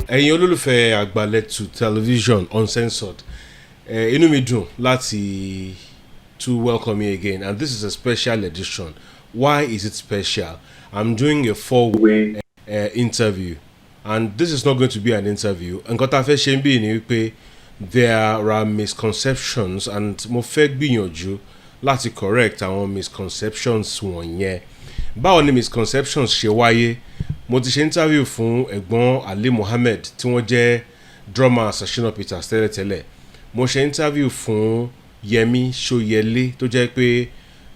Ẹ̀yin olólùfẹ́ Àgbàlẹ̀tù television uncensored, inú mi dùn láti to welcome you again, and this is a special edition. Why is it special? I'm doing a 4-way interview, and this is not going to be an interview. Nǹkan tá fẹ́ ṣe ń bí ni wípé there are misconceptions, and mo fẹ́ gbìyànjú láti correct àwọn misconceptions wọ̀nyẹn. Báwo ni misconceptions ṣe wáyé? Mo ti ṣe interview fún ẹ̀gbọ́n Ali Mohammed tí wọ́n jẹ́ drummer Shina Peters tẹ́lẹ̀tẹ́lẹ̀. Mo ṣe interview fún Yemi Soyele tó jẹ́ pé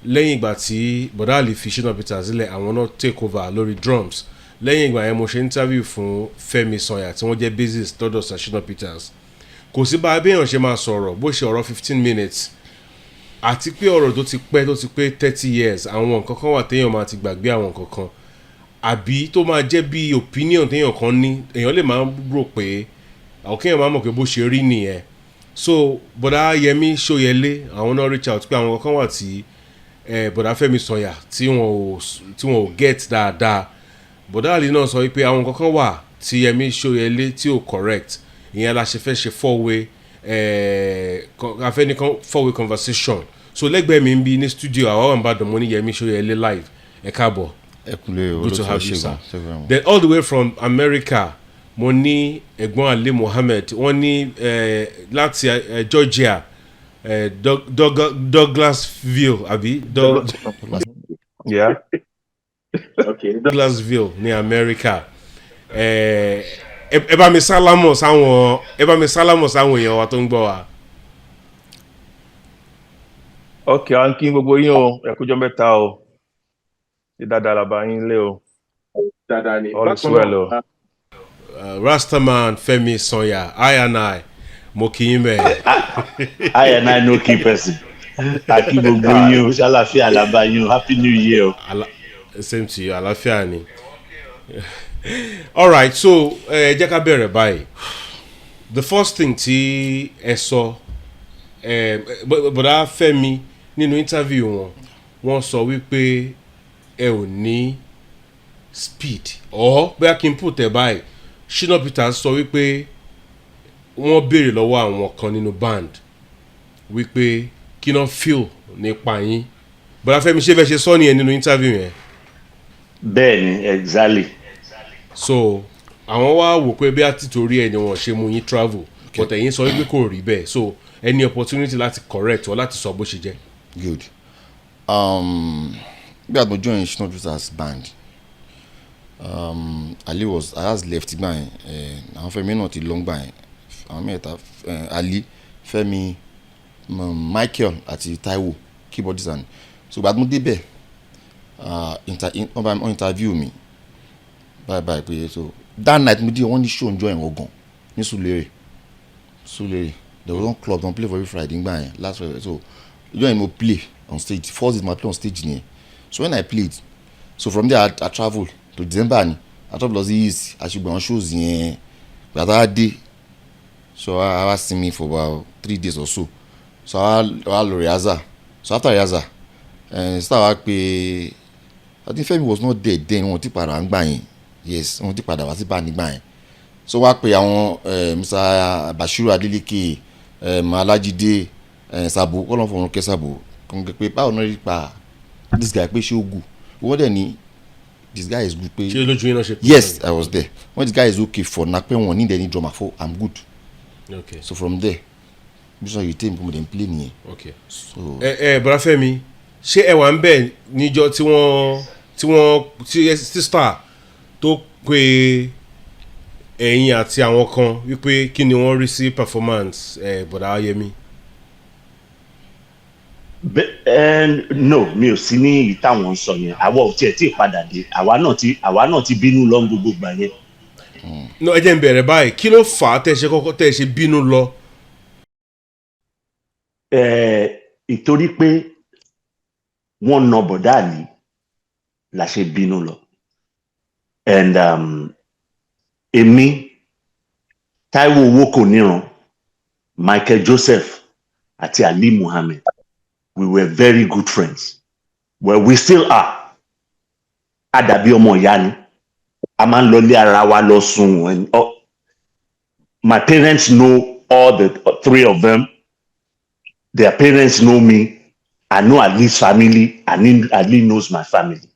lẹ́yìn ìgbà tí Bọ̀dá Ali fi Shina Peters sílẹ̀ àwọn náà take over lórí drums. Lẹ́yìn ìgbà yẹn mo ṣe interview fún Fẹ́mi Sanya tí wọ́n jẹ́ bassist lọ́dọ̀ Shina Peters. Kò sí bá béèyàn ṣe máa sọ̀rọ̀ bó ṣe ọ̀rọ̀ 15 minutes àti pé ọ̀rọ̀ tó ti pé 30 years àwọn nǹkan kan wà téèyàn máa ti gbàgbé àwọn nǹkan kan àbí tó máa jẹ́ bí opinion téèyàn kan ní èèyàn lè máa rò pé kéèyàn máa mọ̀ pé bó ṣe rí nìyẹn. So Bọ̀dá Yẹmí Ṣóyẹlé àwọn náà reach out pé àwọn nǹkan kan wà tí Bọ̀dá Fẹ́mi Sanya tí wọn ò get dáadáa. Bọ̀dá Ali náà sọ wípé àwọn nǹkan kan wà tí Yẹmí Ṣóyẹlé tí ò correct, ìyẹn la ṣe fẹ́ ṣe 4-way afẹ́nìkan 4-way conversation. So lẹ́gbẹ̀ẹ́ mi ń bí ní studio àwọn àwọn Ìbàdàn mo ní Yẹmí Ṣóyẹlé live. Ẹ káàbọ̀. Good to have you, sir. Then all the way from America mo ní ẹ̀gbọ́n Ali Mohammed wọ́n ní láti Georgia Douglasville àbí yeah. Okay, Douglasville ní America. Ẹ bá mi sálámọ̀ sáwọn èèyàn wa tó ń gbọ́ wa. Okay, à ń kí gbogbo yín o, ẹ kújọ́ mẹ́ta o. Ṣé dáadáa la bá yín lé o? Dáadáa ni. All is well o. Rastaman Fẹ́mi Sanya, I mo kì í mẹ́. I no key person. Àkí gbogbo yín o, ṣàlàfíà la bá yín o, happy new year o. Same to you, àlàáfíà ni. All right, so jẹ́ ká bẹ̀rẹ̀ báyìí. The first thing tí ẹ sọ Bọ̀dá Fẹ́mi nínú interview wọ́n sọ wípé ẹ ò ní speed or bóyá kí n put ẹ báyìí Shina Peters sọ wípé wọ́n béèrè lọ́wọ́ àwọn kan nínú band wípé kí náà feel nípa yín. Bọ̀dá Fẹ́mi ṣé fẹ́ ṣe sọ nìyẹn nínú interview yẹn. Bẹ́ẹ̀ni, exactly. So àwọn wá wò pé bí a ti torí ẹ ni wọ́n ṣe mú yín travel but ẹ̀yin sọ wípé kò rí bẹ́ẹ̀, so any opportunity láti correct or láti sọ bó ṣe jẹ́. Good. Bí àgbọn join Shina Peters band, I has left gbà yẹn, àwọn Fẹ́mi náà ti long gbà yẹn, àwọn mẹ́ta Ali, Fẹ́mi, Michael àti Taiwo keyboardist and so gbàgbọ́n débẹ̀ wọ́n interview mi bye pé so that night mo dé wọ́n ní show enjoy ẹ̀wọ̀n gan ní Sulere there was one club don play for every Friday gbà yẹn last Friday, so join mo play on stage first day my play on stage nìyẹn. So when I played, so from there I traveled to December ni I travel lọ sí East àṣùgbọ́n àwọn shows yẹn gbàtà dé, so I was singing for about 3 days or so I lọ rehearsal. So after rehearsal start wa pé I think Fẹ́mi was not there then wọ́n ti padà ń gbà yẹn, yes wọ́n ti padà wá sí bá nígbà yẹn. So wá pé àwọn Mr. Bashiru Adeleke, Alajide Sabo kọ́lọ́n fún ọ̀run kẹsàbò kọ́ńgẹ́ pé báwo náà rí pa this guy pé ṣé ó gùn wọ́n dẹ̀ ní this guy is good pé ṣé lójú yín náà ṣe. Yes, I was there when this guy is okay for na pé wọ́n need any drummer for I'm good. Okay. So from there bí sọ yìí tẹ́ mi kò mọ̀ dem play nìyẹn. Okay. So Bọ̀dá Fẹ́mi ṣé ẹ wà ń bẹ̀ níjọ́ tí star tó pé ẹ̀yin àti àwọn kan wípé kí ni wọ́n rí sí performance Bọ̀dá Yẹmí. No, mi ò sí ní ìtàwọn sọ yẹn, àwa ò tiẹ̀ tí ì padà dé, àwa náà ti bínú lọ gbogbo gbà yẹn. No, ẹ jẹ́ n bẹ̀rẹ̀ báyìí, kí ló fà á tẹ́ ṣe bínú lọ. Ìtorí pé wọ́n na Bọ̀dá Ali la ṣe bínú lọ, and èmi Táíwò Owókòníran, Michael Joseph àti Ali Muhammed, we were very good friends. Well, we still are. Àdàbí ọmọ ìyá ni. a máa ń lọlé ara wa lọ sùn, and my parents know all the three of them. Their parents know me. I know Ali's family. Ali knows my family.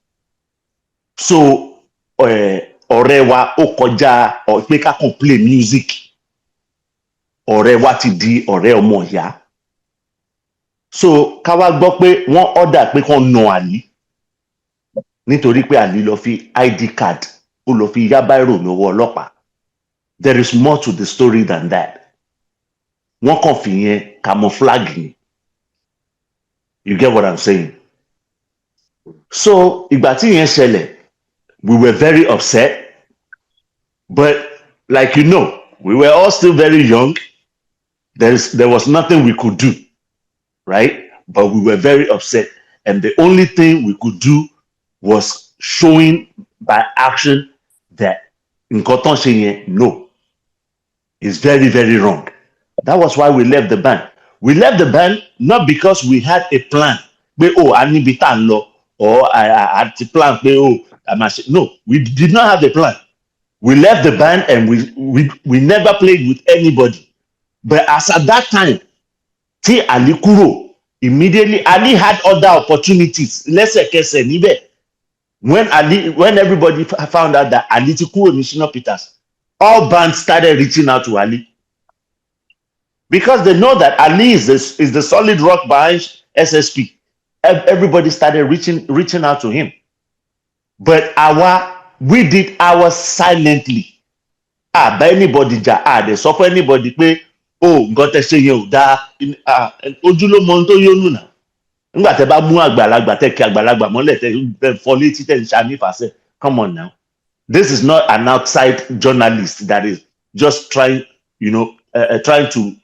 So ọ̀rẹ́ wa ó kọjá pé ká kàn play music. Ọ̀rẹ́ wa ti di ọ̀rẹ́ ọmọ ìyá. So ká wá gbọ́ pé wọ́n order pé kán na Ali nítorí pé Ali lọ fi ID card ó lọ fi yá báírò lọ́wọ́ ọlọ́pàá. There is more to the story than that. Wọ́n kàn fi yẹn camouflage ni. You get what I'm saying? So ìgbà tí yẹn ṣẹlẹ̀, we were very upset, but like you know, we were all still very young. There was nothing we could do, right? But we were very upset, and the only thing we could do was showing by action that nǹkan tán ṣe yẹn, no, it's very, very wrong. That was why we left the band. We left the band not because we had a plan. I need to turn low, or I had to plan. No, we did not have a plan. We left the band and we never played with anybody. But as at that time, T Ali kúrò, immediately Ali had other opportunities. Lẹ́sẹ̀kẹsẹ̀ níbẹ̀. When everybody found out that Ali ti kúrò ní Shina Peters, all bands started reaching out to Ali. Because they know that Ali is the solid rock behind SSP. Everybody started reaching out to him. But we did ours silently. By anybody they suffer anybody pé nǹkan tẹ́ ṣe yẹn ò dáa, ojú ló mọ ohun tó yónú náà. Nígbà tẹ́ bá mú àgbàlagbà tẹ́ kí àgbàlagbà mọ́lẹ̀ tẹ́ fọ́ létí tẹ́ ń ṣànífàṣẹ. Come on now. This is not an outside journalist that is just trying to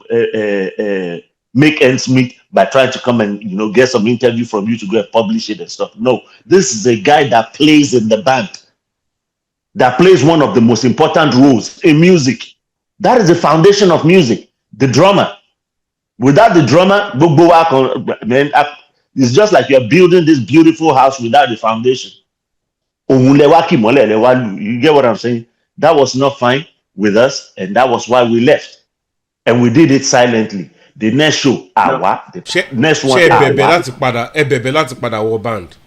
make ends meet by trying to come and get some interview from you to go and publish it and stuff. No, this is a guy that plays in the band, that plays one of the most important roles in music. That is the foundation of music. The drummer. Without the drummer, it's just like you're building this beautiful house without the foundation. You get what I'm saying? That was not fine with us, and that was why we left. And we did it silently. The next show, the next one, bẹ̀bẹ̀ láti padà wọ band.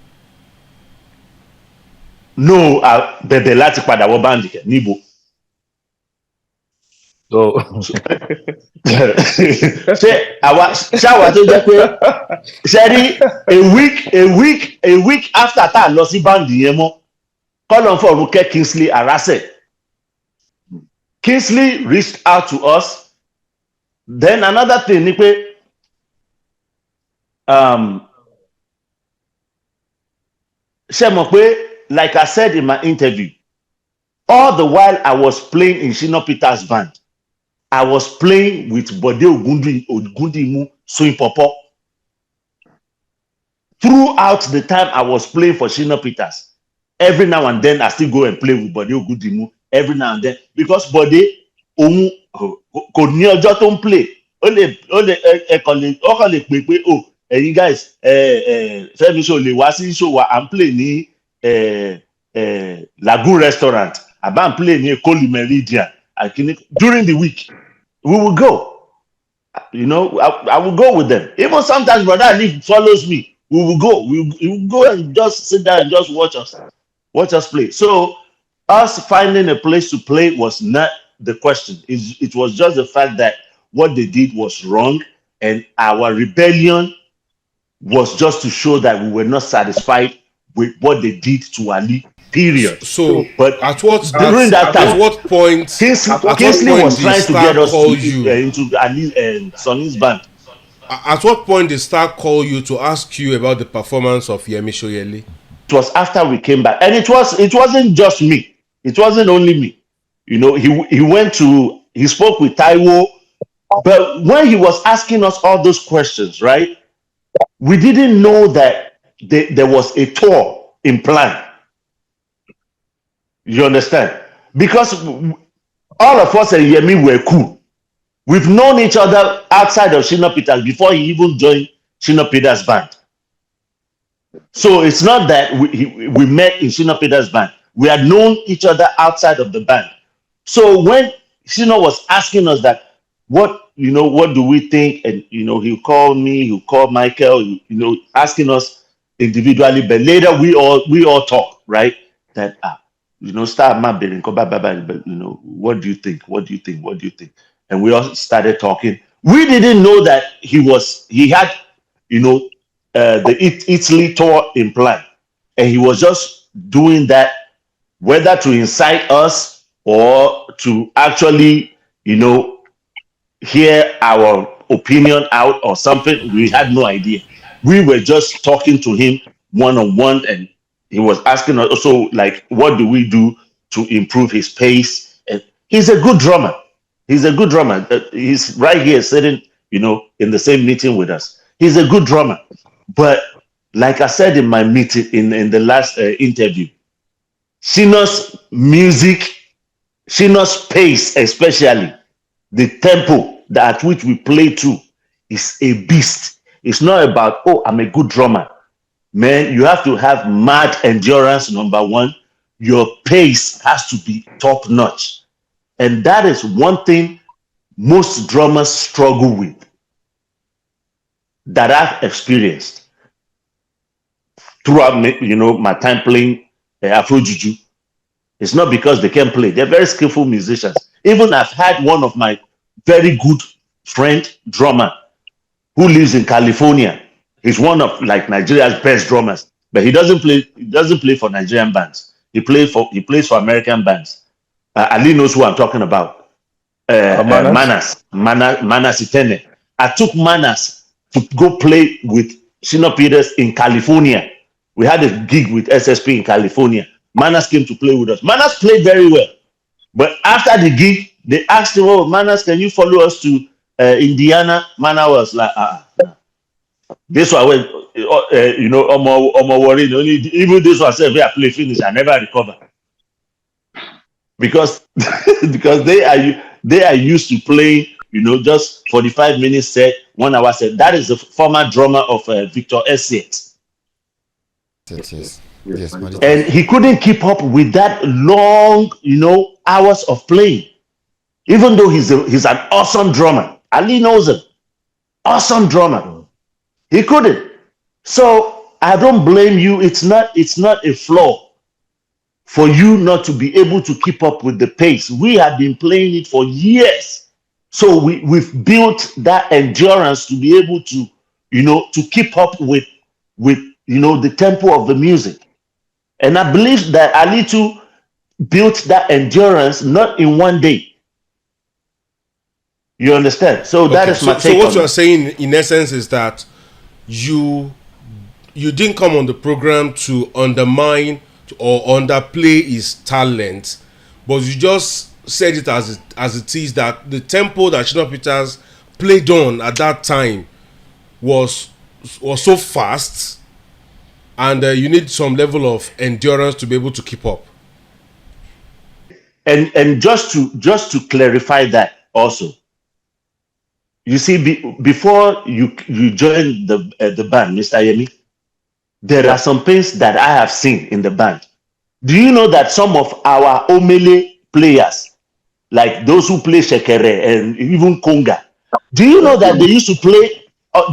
No, bẹ̀bẹ̀ láti padà wọ band níbo. So ṣé àwa tó jẹ́ pé ṣe rí a week after tá a lọ sí band yẹn mọ́, kọ́lọ̀ fọ̀rùn kẹ́ Kingsley Arase. Kingsley reached out to us. Then another thing ni pé ṣe mọ̀ pé, like I said in my interview, all the while I was playing in Shina Peters' band, I was playing with Bode Ogundimu Swing Popo. Throughout the time I was playing for Shina Peters, every now and then I still go and play with Bode Ogundimu every now and then, because Bode òun kò ní ọjọ́ tó ń play. Ó kàn lè pè pé ẹ̀yin guys Fẹ́mi show lè wá sí show wa, I'm play ní Lagoon Restaurant, I'm play ní Ekoli Meridian. During the week, we will go. I will go with them. Even sometimes Brother Ali follows me. We will go. We will go and just sit down and just watch us play. So us finding a place to play was not the question. It was just the fact that what they did was wrong, and our rebellion was just to show that we were not satisfied with what they did to Ali. Period. So, but at what point Kingsley was trying to get us into Ali and Sonny's band. At what point did Star call you to ask you about the performance of Yemi Soyele? It was after we came back, and it wasn't just me. It wasn't only me. He spoke with Taiwo, but when he was asking us all those questions, right? We didn't know that there was a tour in plan. You understand? Because all of us and Yemi were cool. We've known each other outside of Shina Peters before he even joined Shina Peters' band. So it's not that we met in Shina Peters' band. We had known each other outside of the band. So when Shina was asking us that, what do we think? And he'll call me, he'll call Michael, asking us individually. But later we all talk, right? That start my bidding, but what do you think? What do you think? What do you think? And we all started talking. We didn't know that he had the Italy tour in plan, and he was just doing that, whether to incite us or to actually hear our opinion out or something. We had no idea. We were just talking to him one on one, and he was asking us also, like, what do we do to improve his pace? And he's a good drummer. He's a good drummer. He's right here sitting, in the same meeting with us. He's a good drummer. But like I said in my meeting, in the last interview, Shina's music, Shina's pace, especially the tempo at which we play to, is a beast. It's not about, oh, I'm a good drummer. Man, you have to have mad endurance, number one. Your pace has to be top notch. And that is one thing most drummers struggle with that I've experienced throughout my time playing Afro Juju. It's not because they can play. They're very skillful musicians. Even I've had one of my very good friend drummer who lives in California. He's one of Nigeria's best drummers, but he doesn't play for Nigerian bands. He plays for American bands. Ali knows who I'm talking about. Manas Itene. I took Manas to go play with Shina Peters in California. We had a gig with SSP in California. Manas came to play with us. Manas played very well. But after the gig, they asked him, oh, Manas, can you follow us to Indiana? Manas was like, this one went, worried. Even this one said, I play finish, I never recover. Because they are used to playing, just 45 minutes set, 1 hour set. That is the former drummer of Victor Essien. Yes, and he couldn't keep up with that long, hours of playing. Even though he's an awesome drummer. Ali knows him. Awesome drummer. He couldn't. So I don't blame you. It's not a flaw for you not to be able to keep up with the pace. We have been playing it for years. So we've built that endurance to be able to, to keep up with the tempo of the music. And I believe that Ali too built that endurance not in one day. You understand? So that is my take. So what you are saying in essence is that you didn't come on the program to undermine or underplay his talent, but you just said it as it is, that the tempo that Shina Peters played on at that time was so fast, and you need some level of endurance to be able to keep up. And just to clarify that also, you see, before you join the band, Mr. Yemi, there are some things that I have seen in the band. Do you know that some of our Omele players, like those who play Shekere and even Konga, do you know that they used to play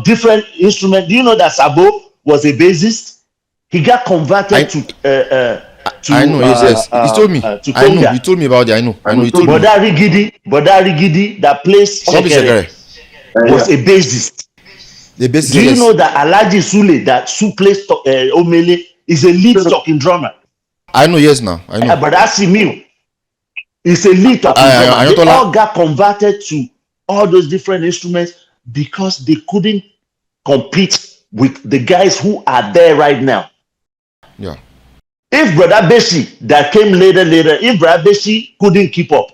different instruments? Do you know that Sabo was a bassist? He got converted to I know, yes. He told me. To I know. Konga. He told me about it. I know. He told me. Boda Rigidi that plays Shekere was a bassist. The bassist. Do you know that Alhaji Sule that plays Omele is a lead talking drummer? I know, yes, now. I know. But that's Simiu. It's a lead talking drummer. They all got converted to all those different instruments because they couldn't compete with the guys who are there right now. Yeah. If Brother Beshi that came later, if Brother Beshi couldn't keep up,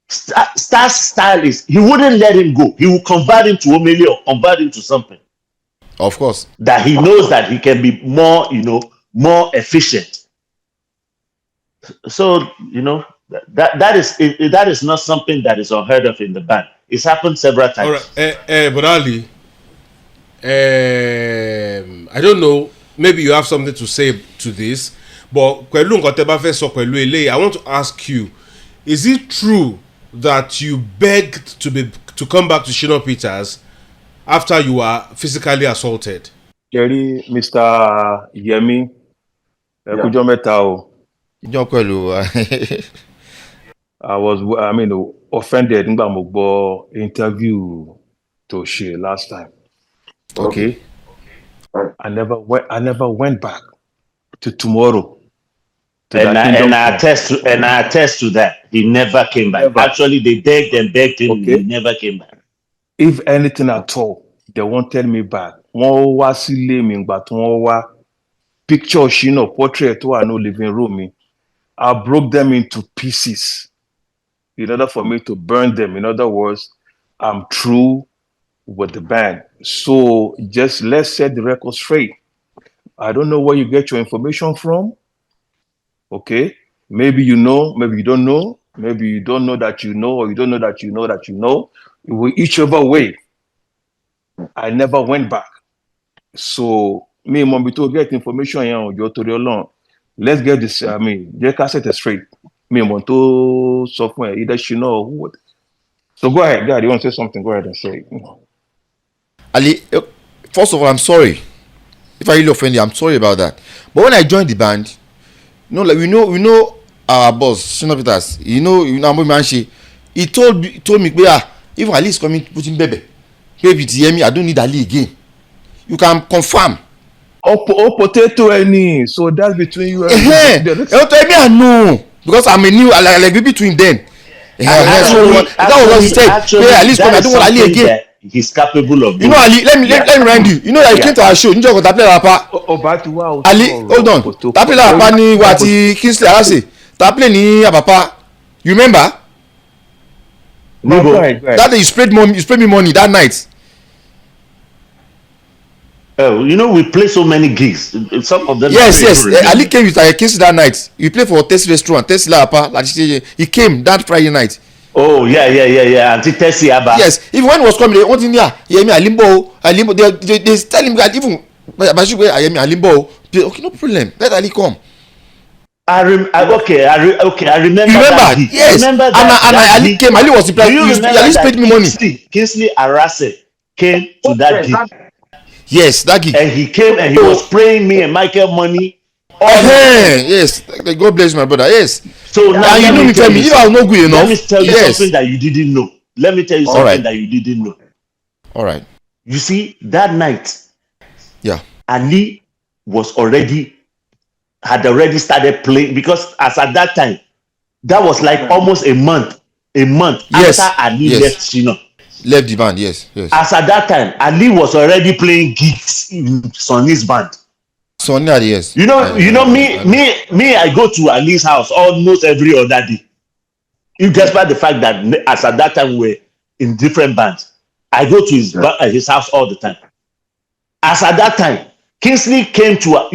Star's style is, he wouldn't let him go. He will convert him to Omele or convert him to something. Of course. That he knows that he can be more, more efficient. So, that is not something that is unheard of in the band. It's happened several times. All right, but Ali, I don't know, maybe you have something to say to this, but pẹ̀lú nǹkan tẹ́ bá fẹ́ sọ pẹ̀lú eléyìí, I want to ask you, is it true that you begged to come back to Shina Peters after you were physically assaulted? Jerry, Mr. Yemi, ẹkújọ́ mẹ́ta o. ìjọ pẹ̀lú I was, offended nígbà mo gbọ́ interview tó ṣe last time. Okay. I never went back to tomorrow. And I attest to that. He never came back. Never. Actually, they begged and begged him. Okay. He never came back. If anything at all, they wanted me back. Wọ́n wá sílé mi ìgbà tí wọ́n wá picture Shina portrait tó wà ní living room mi. I broke them into pieces in order for me to burn them. In other words, I'm through with the band. So just let's set the record straight. I don't know where you get your information from. Okay, maybe you know, maybe you don't know, maybe you don't know that you know, or you don't know that you know that you know. Whichever way, I never went back. So me and Mommy to get information here on your alone. Let's get this. Just set it straight. Me and to software either she know who would. So go ahead, God. You want to say something? Go ahead and say it. Ali, first of all, I'm sorry. If I really offend you, I'm sorry about that. But when I joined the band, like we know our boss, Shina Peters. You know Manshi. He told me, even Ali is coming, put in baby to hear me. I don't need Ali again. You can confirm. Oh, potato any. So that's between you and me. I know because I'm a new like between them. That was what he said. At least I don't want Ali again. He's capable of. You know, Ali. Let me remind you. You know that he came to our show. Njoko taple rapa. Ali, hold on. Taple rapa ni wati Kingsley Arase. Taple ni abapa. You remember? No, that day you sprayed me money that night. Oh, you know we play so many gigs. Some of them. Yes. Ali came with Kingsley that night. You played for Tessie restaurant, Tessie Apa. He came that Friday night. Oh yeah. Auntie Tessie Aba. Yes, even when he was coming, they wanted Ayemi Alimbo. They tell him that even Ayemi Alimbo. Okay, no problem. Let Ali come. I remember. You remember? Yes. And Ali came. Ali was surprised. Ali paid me money. Kingsley Arase came to that gig. Yes, that gig. And he came and he was praying me and Michael money. Yes, God bless my brother. Yes. So now you know me tell me if I was not good enough. Let me tell you something that you didn't know. That you didn't know. All right. You see, that night, yeah, Ali had already started playing because as at that time, that was like almost a month after Ali left Shina. Left the band, yes. As at that time, Ali was already playing gigs in Sonny's band. Sonny, yes. Me, I go to Ali's house almost every other day. Despite the fact that as at that time we're in different bands, I go to his house all the time. As at that time, Kingsley came to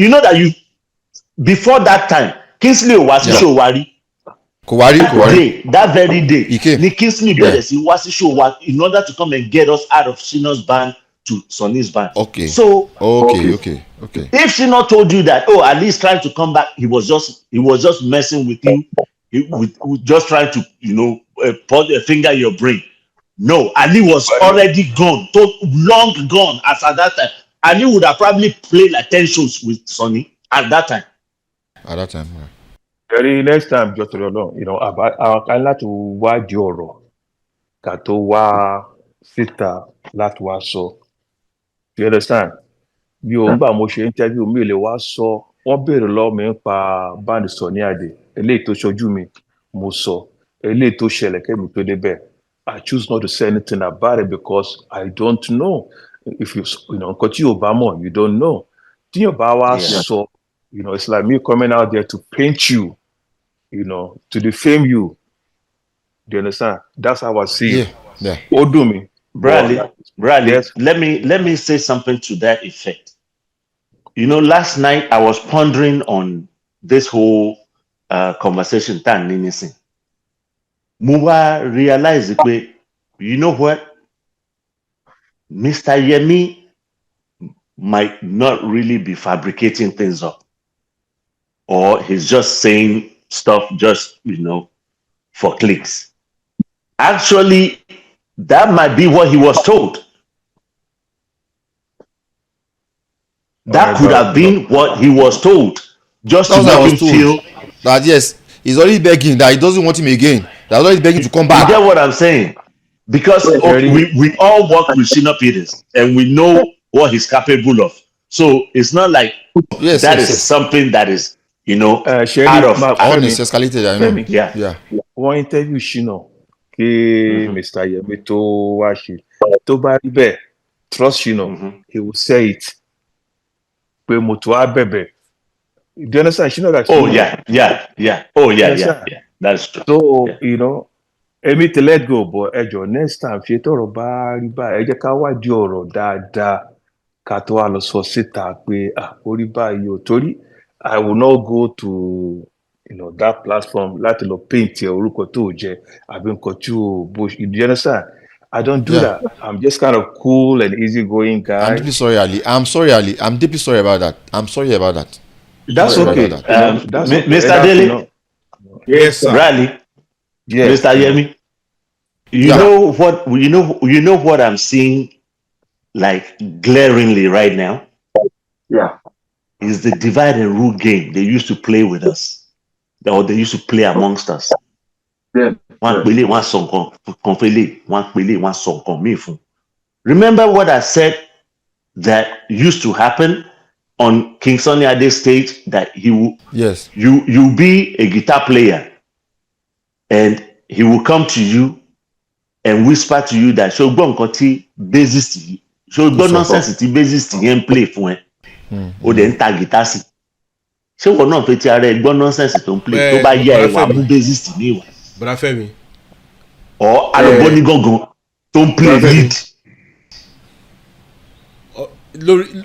before that time, Kingsley Wasiu Kowari. That very day, Kingsley Wasiu in order to come and get us out of Shina's band to Sonny's band. Okay. So okay. If Shina told you that Ali is trying to come back, he was just messing with you. He was just trying to put a finger in your brain. No, Ali was already gone, long gone. As at that time, Ali would have probably played like 10 shows with Sonny at that time. Very next time, just about I like to watch your kato wa sita láti wá sọ. You understand? Bí o gbà mo ṣe interview mi lè wá sọ, wọ́n béèrè lọ́wọ́ mi nípa band Sunny Adé, eléyìí tó ṣojú mi, mo sọ, eléyìí tó ṣẹlẹ̀ kẹ́mi tó débẹ̀. I choose not to say anything about it because I don't know. If nǹkan tí o bá mọ̀, you don't know. Tí o bá wá sọ, it's like me coming out there to paint you, to defame you. Do you understand? That's how I see it. Yeah. Odumi. Bradley, yes. let me say something to that effect. Last night I was pondering on this whole conversation. Muwa realized that, you know what? Mr. Yemi might not really be fabricating things up. or he's just saying stuff just for clicks. Actually, that might be what he was told. That could have been what he was told, just to That's what I make was him told. feel. That yes, he's already begging that he doesn't want him again. That's already begging to come You back. get what I'm saying? Because okay, we all work with Shina Peters and we know what he's capable of. So it's not like Yes, that yes, is yes. something that is, Sherry, out of. All is escalated, I know. Femi. Yeah. Wọ́n interview Shina kí Mr. Yemi tó wá ṣe. Tó bá rí bẹ́ẹ̀, trust Shina, he will say it. Pé mo tó á bẹ̀bẹ̀. Do you understand? Shina that Oh yeah. Oh yeah. That's true. So, Yeah. èmi ti let go, but ẹjọ́ next time ṣe tọ̀rọ̀ bá rí báyìí, ẹ jẹ́ ká wádìí ọ̀rọ̀ dáadáa ká tó wá lọ sọ síta pé ó rí báyìí o. Torí I will not go to that platform láti lọ paint orúkọ tó jẹ àbí nǹkan tí o bó. Do you understand? I don't do that. I'm just kind of cool and easygoing guy. I'm deeply sorry, Ali. I'm sorry, Ali. I'm deeply sorry about that. I'm sorry about that. That's Sorry okay. about that. That's okay. Mr. Dele, Yes, sir. Riley, Yes. Mr. Yemi, you know what I'm seeing, like glaringly right now. Yeah. Is the divide and rule game they used to play with us, or they used to play amongst us. One pele, one song, one pele, one song. Remember what I said that used to happen on King Sunny Ade's stage, that he will, Yes. you be a guitar player, and he will come to you and whisper to you that show nǹkan bassist, show nonsense bassist yẹn play fún ẹ. Ó dẹ̀ ń ta guitar sí. Ṣé wọn náà fetí ara ẹ gbọ́ nonsense tó ń play tó bá yá ẹ wà mú bassist ní ìwà. Bọ̀dá Fẹ́mi. Or alọ́gbọ́n ní gángan tó ń play lead.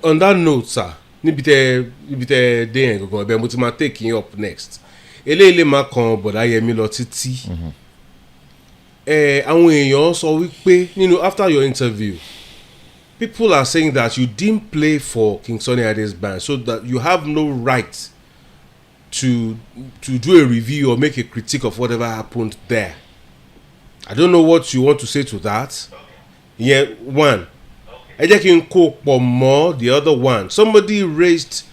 On that note, sir, níbi tẹ dé yẹn gangan ẹbẹ mo ti máa take yín up next. Eléyìí lè máa kan Bọ̀dá Yẹmí lọ títí. Àwọn èèyàn sọ wípé after your interview, people are saying that you didn't play for King Sunny Ade's band, so that you have no right to do a review or make a critique of whatever happened there. I don't know what you want to say to that. Yeah, one. ẹ jẹ́ kí n kó pọ̀ mọ́ the other one. Somebody raised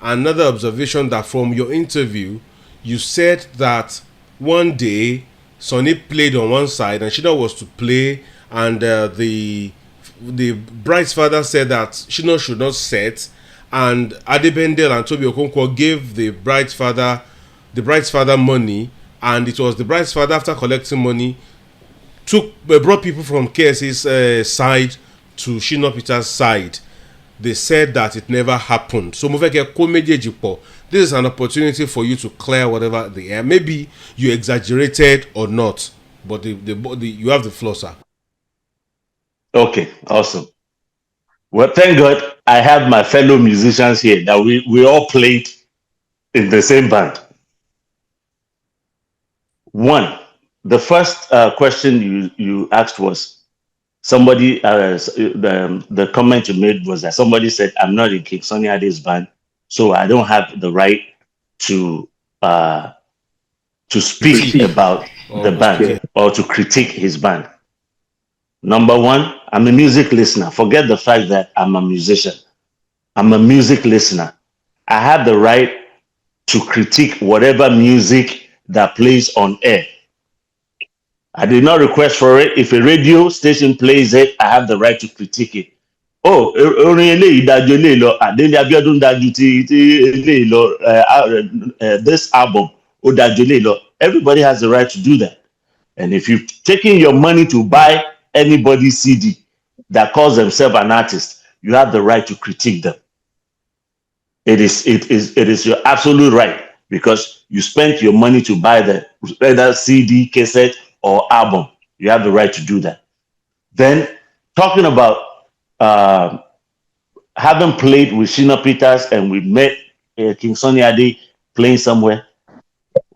another observation that from your interview, you said that one day Sunny played on one side and Shina was to play, and the bride's father said that Shina should not set, and Adebendel and Tobi Okonkwo gave the bride's father money, and it was the bride's father, after collecting money, brought people from KSA's side to Shina Peters' side. They said that it never happened. So mo fẹ́ kẹ́ kó méjèèjì pọ̀. This is an opportunity for you to clear whatever the air. Maybe you exaggerated or not, but you have the floor, sir. Okay, awesome. Well, thank God I have my fellow musicians here that we all played in the same band. One, the first question you asked was, somebody, the comment you made was that somebody said, I'm not in King Sunny Ade's band, so I don't have the right to speak about the band or to critique his band. Number one, I'm a music listener. Forget the fact that I'm a musician. I'm a music listener. I have the right to critique whatever music that plays on air. I did not request for it. If a radio station plays it, I have the right to critique it. Oh, this album, everybody has the right to do that. And if you've taken your money to buy anybody's CD that calls themselves an artist, you have the right to critique them. It is your absolute right, because you spent your money to buy either CD, cassette, or album. You have the right to do that. Then, talking about having played with Shina Peters and we met King Sunny Ade playing somewhere,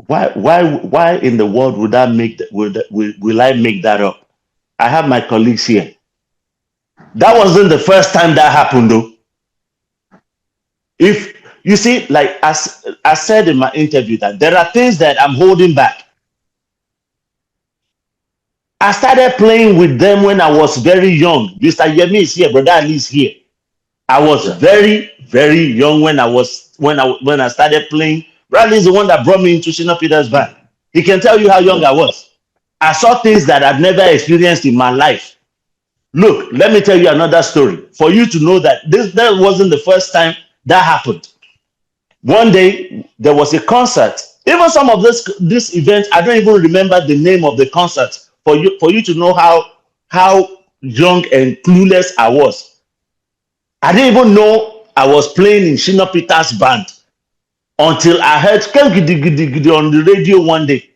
why in the world would I will I make that up? I have my colleagues here. That wasn't the first time that happened, though. If you see, like as I said in my interview, that there are things that I'm holding back. I started playing with them when I was very young. Mr. Yemi is here, Brother Ali is here. I was very, very young when I started playing. Bradley is the one that brought me into Shina Peters band. He can tell you how young I was. I saw things that I've never experienced in my life. Look, let me tell you another story for you to know that that wasn't the first time that happened. One day there was a concert. Even some of this event, I don't even remember the name of the concert. For you to know how young and clueless I was. I didn't even know I was playing in Shina Peters band until I heard Kel Gidi Gidi Gidi on the radio one day.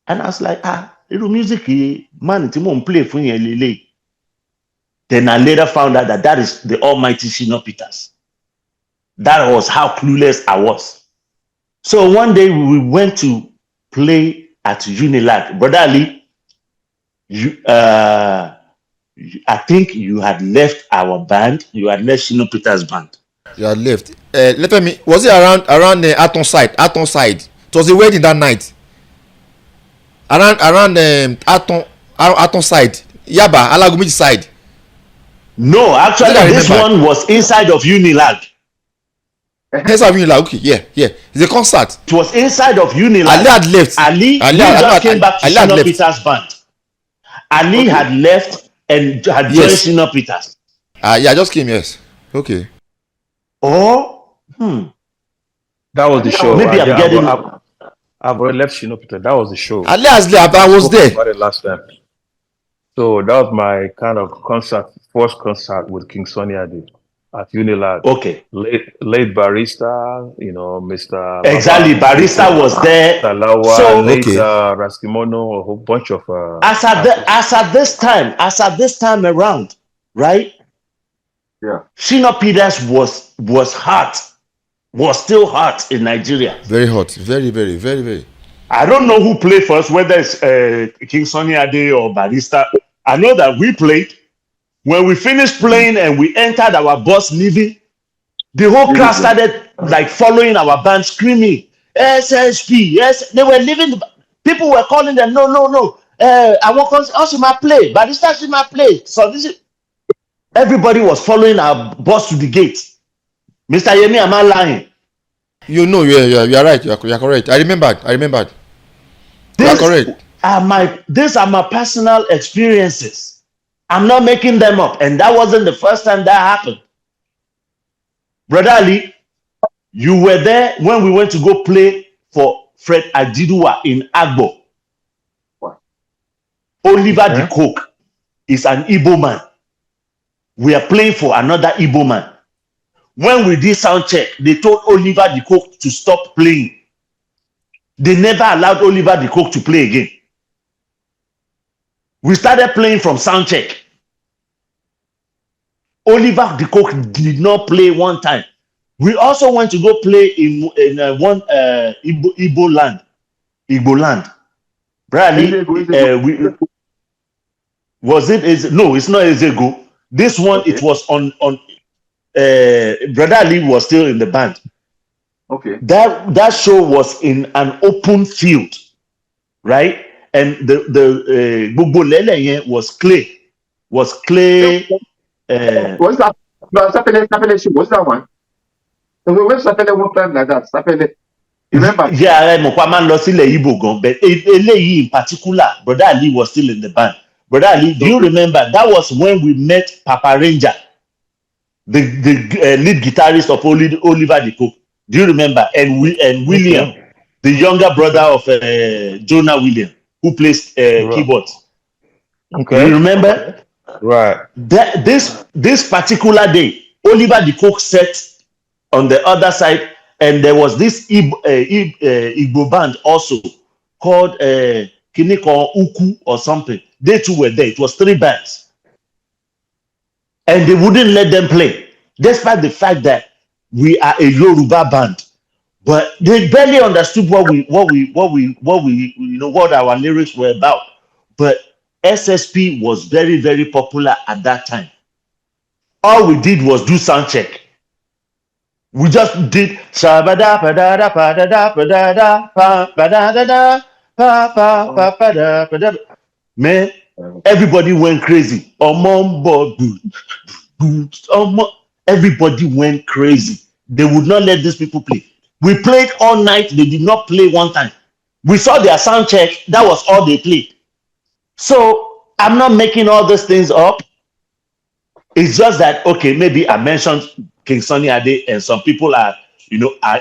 And I was like, little music, man, it's more play for you. Then I later found out that is the almighty Shina Peters. That was how clueless I was. So one day we went to play at Unilag. Brother Ali, I think you had left our band. You had left Shina Peters band. You had left. Let me. Was it around the Aton side? Aton side. It was a wedding that night. Around Aton side. Yaba Alagumiji side. No, actually, this one was inside of Unilag. Inside of Unilag. Okay, yeah. It's a concert. It was inside of Unilag. Ali had left. Ali just came back to Shina Peters band. Ali had left and had joined Shina Peters. Yeah, I just came. Yes. Okay. Oh, That was the show. Maybe I'm getting. I've already left Shina Peters. That was the show. Ali has left. I was there. About it last time. So that was my kind of first concert with King Sunny Ade at Unilag. Okay. Late Barista, Mr. Exactly, Barista was there. Salawa, So late Raskimono, a whole bunch of. As at this time around, right? Yeah. Shina Peters was hot, was still hot in Nigeria. Very hot. Very, very, very, very. I don't know who played first, whether it's King Sunny Ade or Barista. I know that we played. When we finished playing and we entered our bus leaving, the whole crowd started like following our band, screaming SSP. Yes, they were leaving. People were calling them. No. I want us to my play. Barista to my play. So everybody was following our bus to the gate. Mr. Yemi, am I lying? You know, you're right. You're correct. I remembered. You're correct. These are my personal experiences. I'm not making them up. And that wasn't the first time that happened. Brother Ali, you were there when we went to go play for Fred Ajiduwa in Agbo. What? Oliver the Coke is an Igbo man. We are playing for another Igbo man. When we did sound check, they told Oliver the Coke to stop playing. They never allowed Oliver the Coke to play again. We started playing from sound check. Oliver the Coke did not play one time. We also went to go play in one Igbo land. Bradley, was it? No, it's not Ezego. This one, it was on. Brother Ali was still in the band. Okay. That show was in an open field, right? And the Gbogbo Lele was clay. What's that? What's that one? And we went Sapele one time like that. Sapele. Remember? Yeah, Mokwaman lost Igbo gun, but in particular, Brother Ali was still in the band. Brother Ali, do you remember that was when we met Papa Ranger, the lead guitarist of Oliver the Coke? Do you remember? And William, the younger brother of Jonah William, who plays keyboards. Okay. You remember? Right. This particular day, Oliver the Coke sat on the other side, and there was this Igbo band also called Kiniko Uku or something. They too were there. It was 3 bands. And they wouldn't let them play, despite the fact that we are a Yoruba band. But they barely understood what our lyrics were about. But SSP was very, very popular at that time. All we did was do sound check. We just did shabada padada padada padada pa padada pa pa pa pada pada. Man, everybody went crazy. Everybody went crazy. They would not let these people play. We played all night. They did not play one time. We saw their sound check. That was all they played. So I'm not making all these things up. It's just that, okay, maybe I mentioned King Sunny Ade, and some people are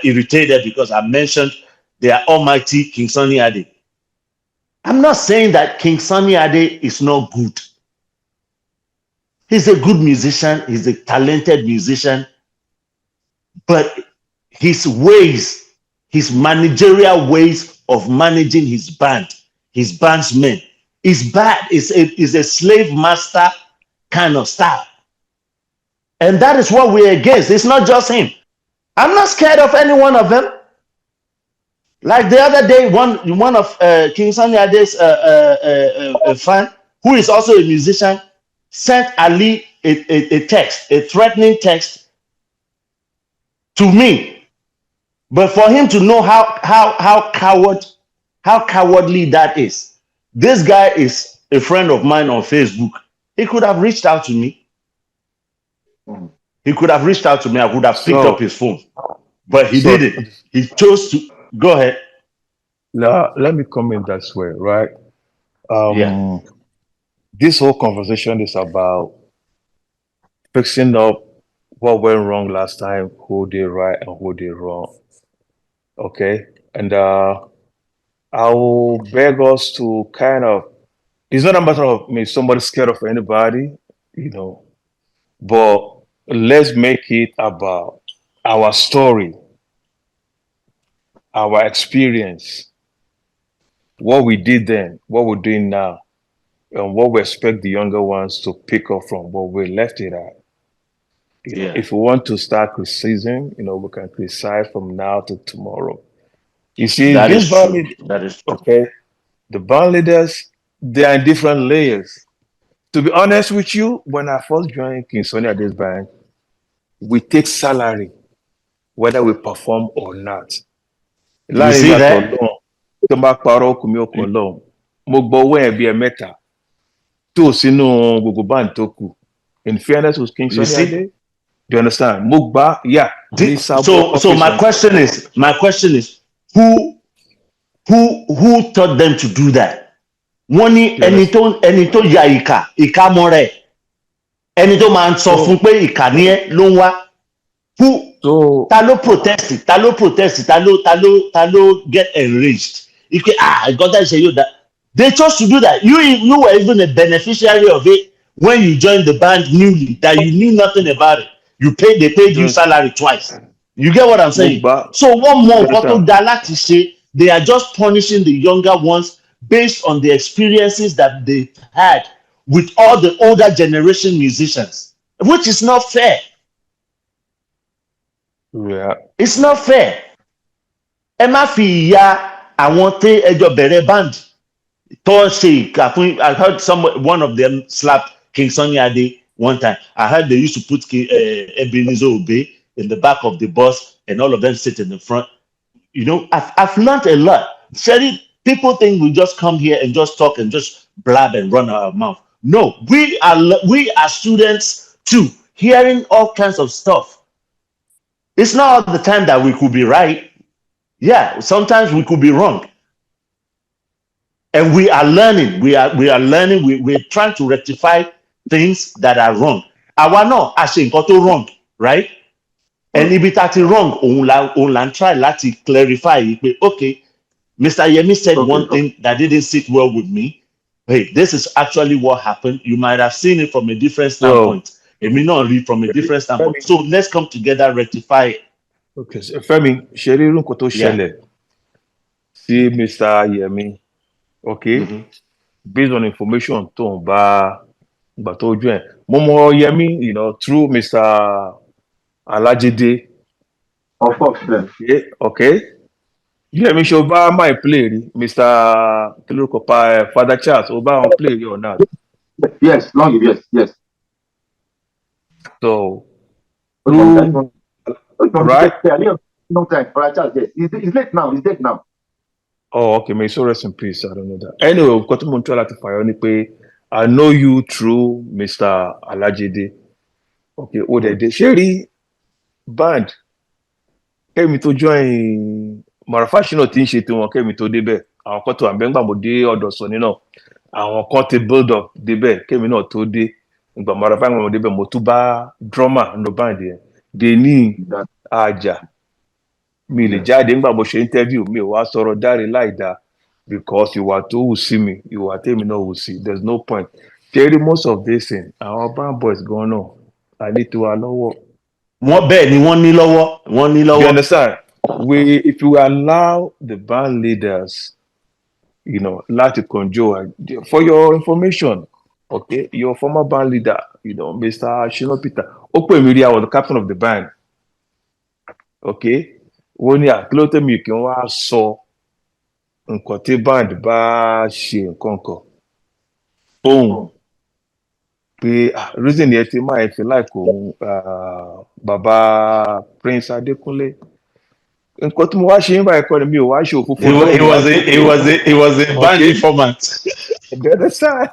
irritated because I mentioned their almighty King Sunny Ade. I'm not saying that King Sunny Ade is not good. He's a good musician. He's a talented musician. But his ways, his managerial ways of managing his bandsmen, is bad. Is a slave master kind of style. And that is what we're against. It's not just him. I'm not scared of any one of them. Like the other day, one of King Sunny Ade's fan, who is also a musician, sent Ali a text, a threatening text to me. But for him to know how cowardly that is, this guy is a friend of mine on Facebook. He could have reached out to me. He could have reached out to me. I would have picked up his phone, but he didn't. He chose to go ahead. Let me comment that way, right? This whole conversation is about fixing up what went wrong last time, who did right and who did wrong. Okay, and I will beg us to kind of. It's not a matter of somebody scared of anybody, but let's make it about our story, our experience, what we did then, what we're doing now, and what we expect the younger ones to pick up from what we left it at. If we want to start criticism, we can criticize from now to tomorrow. You see, that this is true. That is true. Okay, the band leaders, they are in different layers. To be honest with you, when I first joined King Sunny Ade's band, we take salary whether we perform or not. You see that? Tó bá parọ́ kù mí ó kàn lọ́hùn. Mo gbọ́ owó ẹ̀ bí ẹ̀mẹ́ta tó sínú gbogbo band tó kù. In fairness with King Sunny Ade, do you understand? Mo gbà, yeah. So my question is, who taught them to do that? Wọ́n ní ẹni tó ya ìka mọ́ rẹ̀, ẹni tó máa ń sọ fún pé ìka ní ẹ ló ń wá. Ta ló protest, ta ló get enraged. I got that say you that. They chose to do that. You were even a beneficiary of it when you joined the band newly, that you knew nothing about it. They paid you salary twice. You get what I'm saying? So one more they are just punishing the younger ones based on the experiences that they had with all the older generation musicians, which is not fair. Yeah. It's not fair. Ẹ má fi ìyà àwọn tí ẹjọ́ bẹ̀rẹ̀ band tó ṣe ìkà fún. I heard one of them slapped King Sunny Ade one time. I heard they used to put Ebenezer Obey in the back of the bus and all of them sit in the front. I've learned a lot. Sherry, people think we just come here and just talk and just blab and run our mouth. No, we are students too, hearing all kinds of stuff. It's not all the time that we could be right. Yeah, sometimes we could be wrong. And we are learning. We are learning. We're trying to rectify things that are wrong. Àwa náà a ṣe nǹkan tó wrong, right? And if it is wrong, òun la try láti clarify yìí pé, okay, Mr. Yemi said one thing that didn't sit well with me. Hey, this is actually what happened. You might have seen it from a different standpoint. It may not read from a different standpoint. So let's come together, rectify it. Okay, so Femi, ṣe rí nǹkan tó ṣẹlẹ̀ sí Mr. Yemi, okay, based on information tó ń bá gbà tó ojú ẹ̀. Mo mọ Yemi, through Mr. Alajide. Of course, yeah. Okay. Yemi ṣe o bá my play rí, Mr. Kilokopa, Father Charles, o bá wọn play rí or not? Yes, yes. So, Right? No time for a child. Yes, he's late now. He's dead now. Oh, okay. May so rest in peace. I don't know that. Anyway, got to Montreal at the I know you through Mr. Alajide. Okay, oh, the Sherry band. Kẹ́mi tó join Marafashi náà ti ń ṣe tiwọn Kẹ́mi tó débẹ̀. Àwọn kan tó àbẹ́ngbà mo dé ọ̀dọ̀ Sọ̀ni náà. Àwọn kan ti build up débẹ̀ Kẹ́mi náà tó dé. Ìgbà Marafashi mo débẹ̀ mo tún bá drummer no band yẹn. Dèní àjà. Mi lè jáde nígbà mo ṣe interview mi ò wá sọ̀rọ̀ dáre láìda because ìwà tó wù sí mi ìwà tèmi náà wù sí there's no point. Kẹ́rí most of this thing àwọn band boys gan náà àní tiwa lọ́wọ́. Wọ́n bẹ́ẹ̀ ni wọ́n ní lọ́wọ́. You understand? If you allow the band leaders, láti control, for your information, okay, your former band leader, Mr. Shina Peters, I was the captain of the band. Okay? Wọ́n ní àkílótẹ́ mi kí wọ́n wá sọ nǹkan tí band bá ṣe nǹkan kan. Ohun pé reason yẹn ti máa fi láìkó bàbá Prince Adékúnlé. Nǹkan tí mo wá ṣe ń bá ẹ̀kọ́ ni mi ò wá ṣe òfófó. It was a band informant. You understand?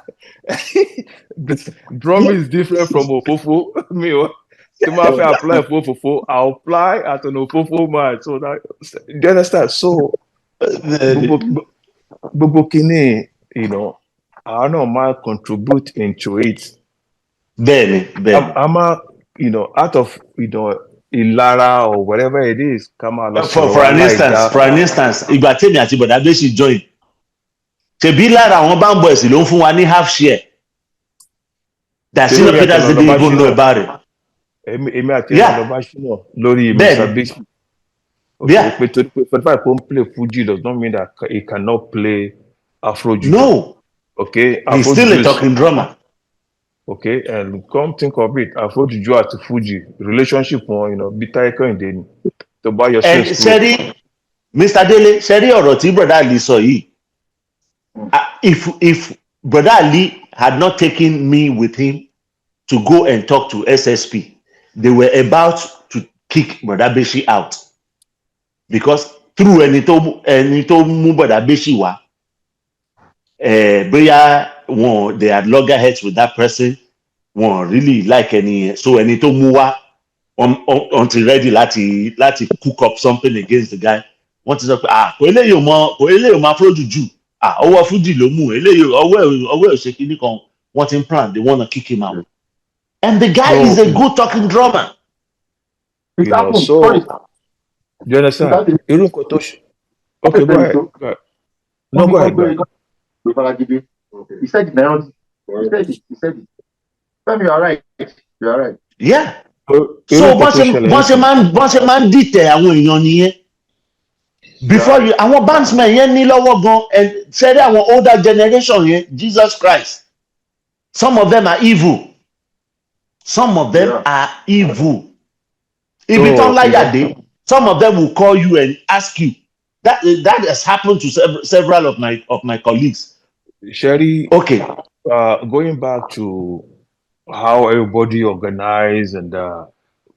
Drum is different from òfófó. Mi ò tí máa fẹ́ apply for òfófó, I'll apply as an òfófó man. So that, you understand? So gbogbo kìíní, àwọn náà máa contribute into it. Bẹ́ẹ̀ni. I'm out of, ìlara or whatever it is, come on. For an instance, ìgbà tèmi àti Bọ̀dá Bẹ́sì join. Ṣebí lára àwọn band boys ló ń fún wa ní half share. That Shina Peters didn't even know about it. Èmi àti Bọ̀dá Shina lórí Mr. Big. Okay, but 45 won't play Fuji does not mean that he cannot play Afro Juju. No. Okay. He's still a talking drummer. Okay, and come think of it, Afro Juju àti Fuji relationship wọn, bitter Ayinde ni. To buy your and Sherry, Mr. Dele, Sherry ọ̀rọ̀ tí Brother Ali sọ yìí. If Brother Ali had not taken me with him to go and talk to SSP, they were about to kick Brother Beshi out. Because through ẹni tó mú Brother Beshi wá, bóyá they had loggerheads with that person, wọ́n really like any, so ẹni tó mú wá until ready láti cook up something against the guy. Wọ́n ti sọ pé kò eléyìí ò mọ Afro Juju, ọwọ́ Fuji ló mú eléyìí ọwọ́ ò ṣe kíní kan. Wọ́n ti ń plan, they wanna kick him out. And the guy is a good talking drummer. So, do you understand? Irú nǹkan tó ṣe. Okay, go ahead. No, go ahead. He said it now. He said it. Femi, you are right. You are right. Yeah. So wọ́n ṣe máa ń dìtẹ̀ àwọn èèyàn nìyẹn. Before you, àwọn bandsmen yẹn ní lọ́wọ́ gan, and ṣẹ́rí àwọn older generation yẹn, Jesus Christ. Some of them are evil. Ibi tán láyàdé, some of them will call you and ask you. That has happened to several of my colleagues. Sherry, okay. Going back to how everybody organized and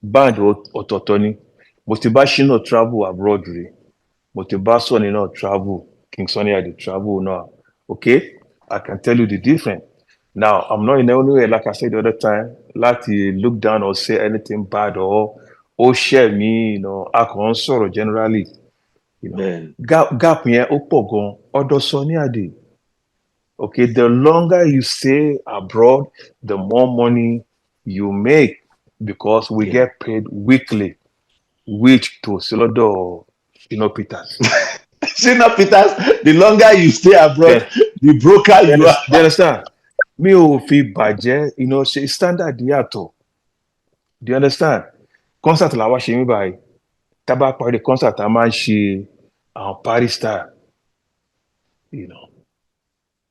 band Ototoni, Motiba Shina travel abroad, Motiba Sonny not travel, King Sonny had the travel now. Okay, I can tell you the difference. Now, I'm not in any way, like I said the other time, like to look down or say anything bad or share me, I can sort generally. Gap here, Opogon, Odo Sonny Ade. Okay, the longer you stay abroad, the more money you make because we get paid weekly, which to Silodo Shina Peters. Shina Peters, the longer you stay abroad, the broker you are. Do you understand? Mi ò fi bàjẹ́, ṣe standard yàtọ̀. Do you understand? Concert làwa ṣe mí báyìí. Tá bá parí concert, a máa ń ṣe àwọn party style.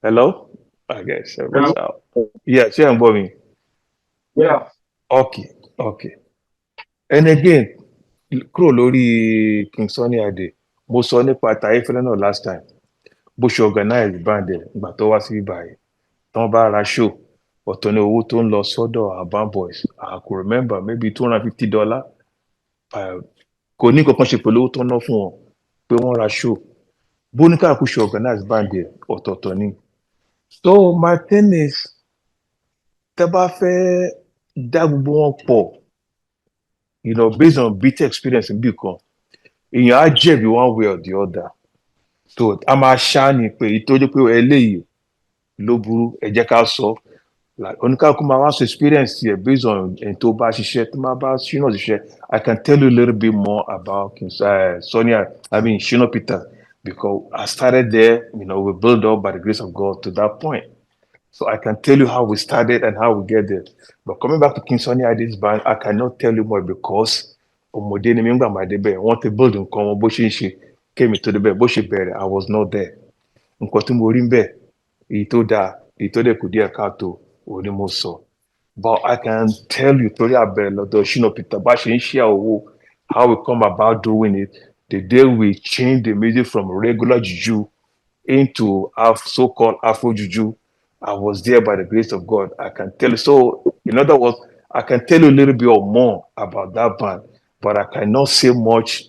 Hello? I guess everyone's out. Yeah, ṣé ẹ̀ ń gbọ́ mi? Yeah. Okay. And again, kúrò lórí King Sunny Ade, mo sọ nípa Taifele náà last time. Bó ṣe organize band ẹ̀ ìgbà tó wá sí báyìí. Tán bá ra show, ọ̀tọ̀ ní owó tó ń lọ sọ́dọ̀ our band boys. I could remember maybe $250. kò ní kankan ṣe pẹ̀lú owó tó ná fún wọn pé wọ́n ra show bóníkàkú ṣe organize band ẹ̀ ọ̀tọ̀ọ̀tọ̀ ni. So my thing is tẹ́ bá fẹ́ dá gbogbo wọn pọ̀ based on bitter experience níbì kan èèyàn á jẹ̀bi one way or the other. So a máa ṣá ni pé ìtọ́jú pé eléyìí ló burú ẹ jẹ́ ká sọ oníkàkú máa wá sọ experience yẹ based on ẹni tó bá ṣiṣẹ́ tó máa bá Shina ṣiṣẹ́. I can tell you a little bit more about Shina Peters because I started there, we built up by the grace of God to that point. So I can tell you how we started and how we get there. But coming back to King Sunny Ade's band, I cannot tell you more because ọmọdé ni mi ń gbà máa débẹ̀ wọ́n ti build nǹkan wọn bó ṣe ń ṣe kémi tó débẹ̀ bó ṣe bẹ̀rẹ̀ I was not there. Nǹkan tí mo rí ń bẹ̀ èyí tó dáa èyí tó dẹ̀ kù díẹ̀ káàtó òun ni mo sọ. But I can tell you torí àbẹ̀rẹ̀ lọ́dọ̀ Shina Peters bá ṣe ń ṣe owó how we come about doing it the day we change the music from regular juju into so-called Afro juju. I was there by the grace of God. I can tell you. So, in other words, I can tell you a little bit or more about that band, but I cannot say much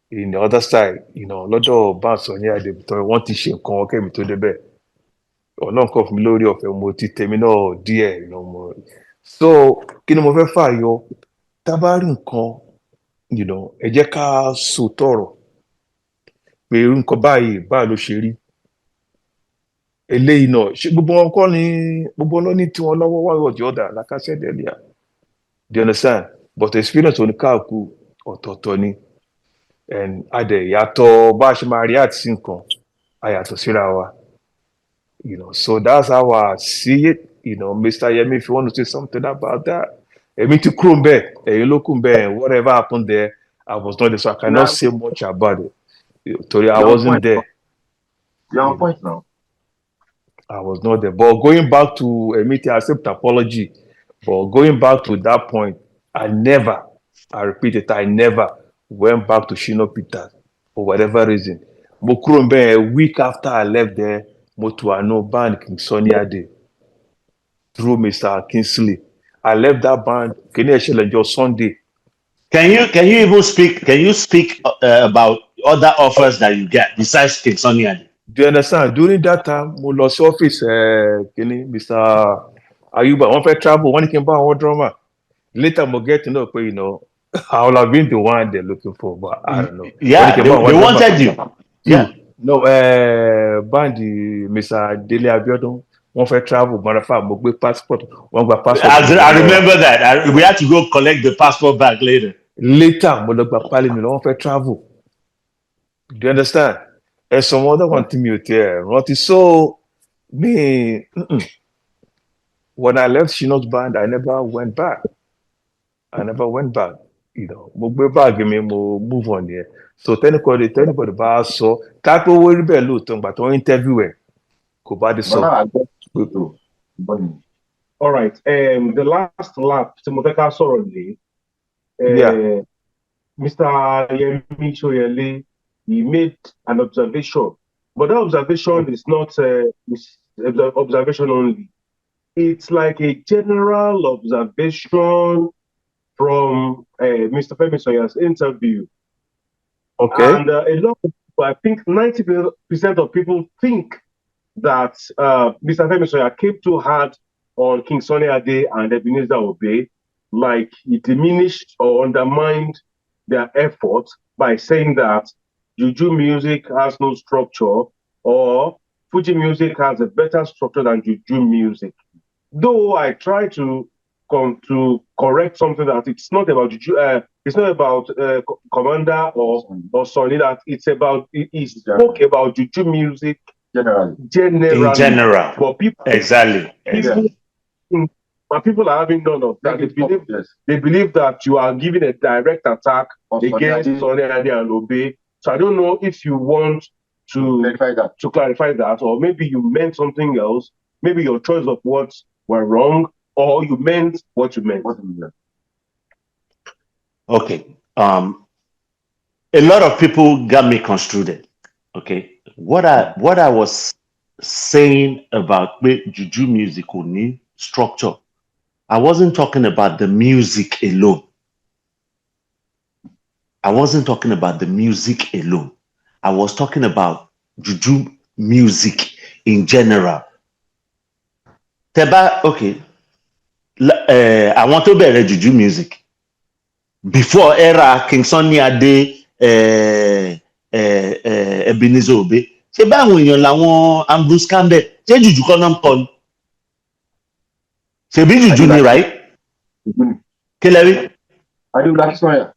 in the other side. Lọ́dọ̀ band sọ ní àdé tó wọ́n ti ṣe nǹkan ọkẹ́ mi tó débẹ̀. Ọlọ́run kọ́ fún mi lórí ọ̀fẹ́ mo ti tẹ̀mí náà díẹ̀. So, kí ni mo fẹ́ fààyọ? Tá bá rí nǹkan, ẹ jẹ́ ká sòótọ́ ọ̀rọ̀ pé nǹkan báyìí ló ṣe rí. Eléyìí náà ṣe gbogbo wọn kọ́ ni gbogbo ló ní tí wọn lọ́wọ́ wá ọ̀dì ọ̀dà like I said earlier. Do you understand? But the experience oníkàkú ọ̀tọ̀ọ̀tọ̀ ni and adẹ̀ yàtọ̀ bá a ṣe máa react sí nǹkan a yàtọ̀ síra wa. So that's how I see it. Mr. Yemi, if you want to say something about that. Èmi ti kúrò ń bẹ̀ ẹ̀yin ló kù ń bẹ̀ whatever happened there I was not there so I cannot say much about it. Torí I wasn't there. You're on point now. I was not there. But going back to Emiti, I accept apology. But going back to that point, I repeat it, I never went back to Shina Peters for whatever reason. Mo kúrò ńbẹ̀ a week after I left there, mo to ano band King Sunny Ade through Mr. Kingsley. I left that band, kìíní ẹ̀ ṣẹlẹ̀ ọjọ́ Sunday. Can you even speak? Can you speak about other offers that you get besides King Sunny Ade? Do you understand? During that time, mo lọ sí ọ́fíìsì Mr. Ayuba. Wọ́n fẹ́ travel, wọ́n ní kí n bá àwọn drummer. Later, mo get to know pé, I will have been the one they're looking for, but I don't know. Yeah, they wanted you. Yeah. No, band Mr. Dele Abiodun, wọ́n fẹ́ travel, matter of fact, mo gbé passport, wọ́n gba passport. I remember that. We had to go collect the passport back later. Later, mo lọ gba pálí mi lọ, wọ́n fẹ́ travel. Do you understand? And some other one to me there. So me when I left Shina's band, I never went back. Mo gbé báàgì mi, mo move on there. So anybody bá sọ, ká pé owó rí bẹ́ẹ̀ lóòótọ́ ìgbà tó ń interview ẹ̀ kò bá dé sọ. All right. The last lap, tí mo fẹ́ ká sọ̀rọ̀ lé. Mr. Yemi Soyele, he made an observation, but that observation is not observation only. It's like a general observation from Mr. Femi Soya's interview. Okay. And a lot of people, I think 90% of people think that Mr. Femi Soya came too hard on King Sunny Ade and Ebenezer Obey, like he diminished or undermined their effort by saying that Juju music has no structure or Fuji music has a better structure than Juju music. Though I try to correct something that it's not about Juju, it's not about Commander or Sonny, that it's about, he spoke about Juju music Generally. In general. But people, exactly. But people are having none of that. They believe that you are giving a direct attack against Sonny Ade and Obey. So I don't know if you want to clarify that, or maybe you meant something else. Maybe your choice of words were wrong, or you meant what you meant. Okay. A lot of people got me construed. Okay. What I was saying about Juju music need structure, I wasn't talking about the music alone. I wasn't talking about the music alone. I was talking about Juju music in general. Teba, okay. I want to be Juju music. Before era King Sunny Ade, Ebenezer Obey. Ṣé báwọn èèyàn làwọn Ambrose Campbell? Ṣé Juju kọ́ náà ń kọ ni? Ṣèbí Juju ni, right? Kí lẹ rí? Adéolú Akínsànyà.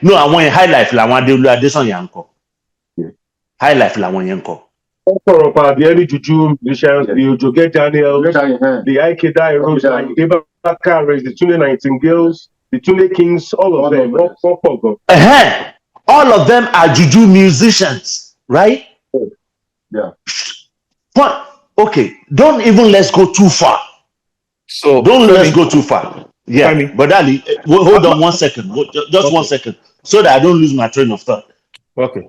No, àwọn yẹn high life làwọn Adéolú Adésànyà ń kọ. High life làwọn yẹn ń kọ. Talk about the early Juju musicians, the Ojoge Daniel, the Ike Dairos, the Ibaka, the Tune Nightingales, the Tune Kings, all of them. All of them are Juju musicians, right? Yeah. But okay, don't even let's go too far. So Let's go too far. Yeah, Femi. but Ali, hold on 1 second. Just 1 second, so that I don't lose my train of thought. Okay.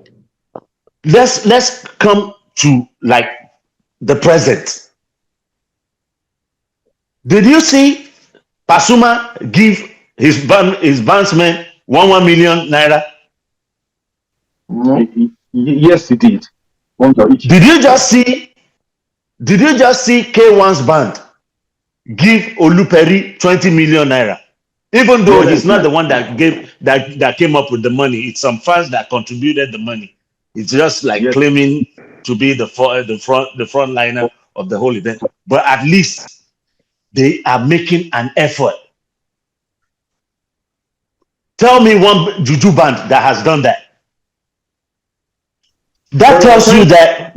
Let's come to like the present. Did you see Pasuma give his bandsmen 1 million naira? No. Yes, he did. Did you just see K1's band give Oluperi 20 million naira? Even though he's not the one that came up with the money, it's some fans that contributed the money. It's just like claiming to be the front liner of the whole event. But at least they are making an effort. Tell me one Juju band that has done that. That tells you that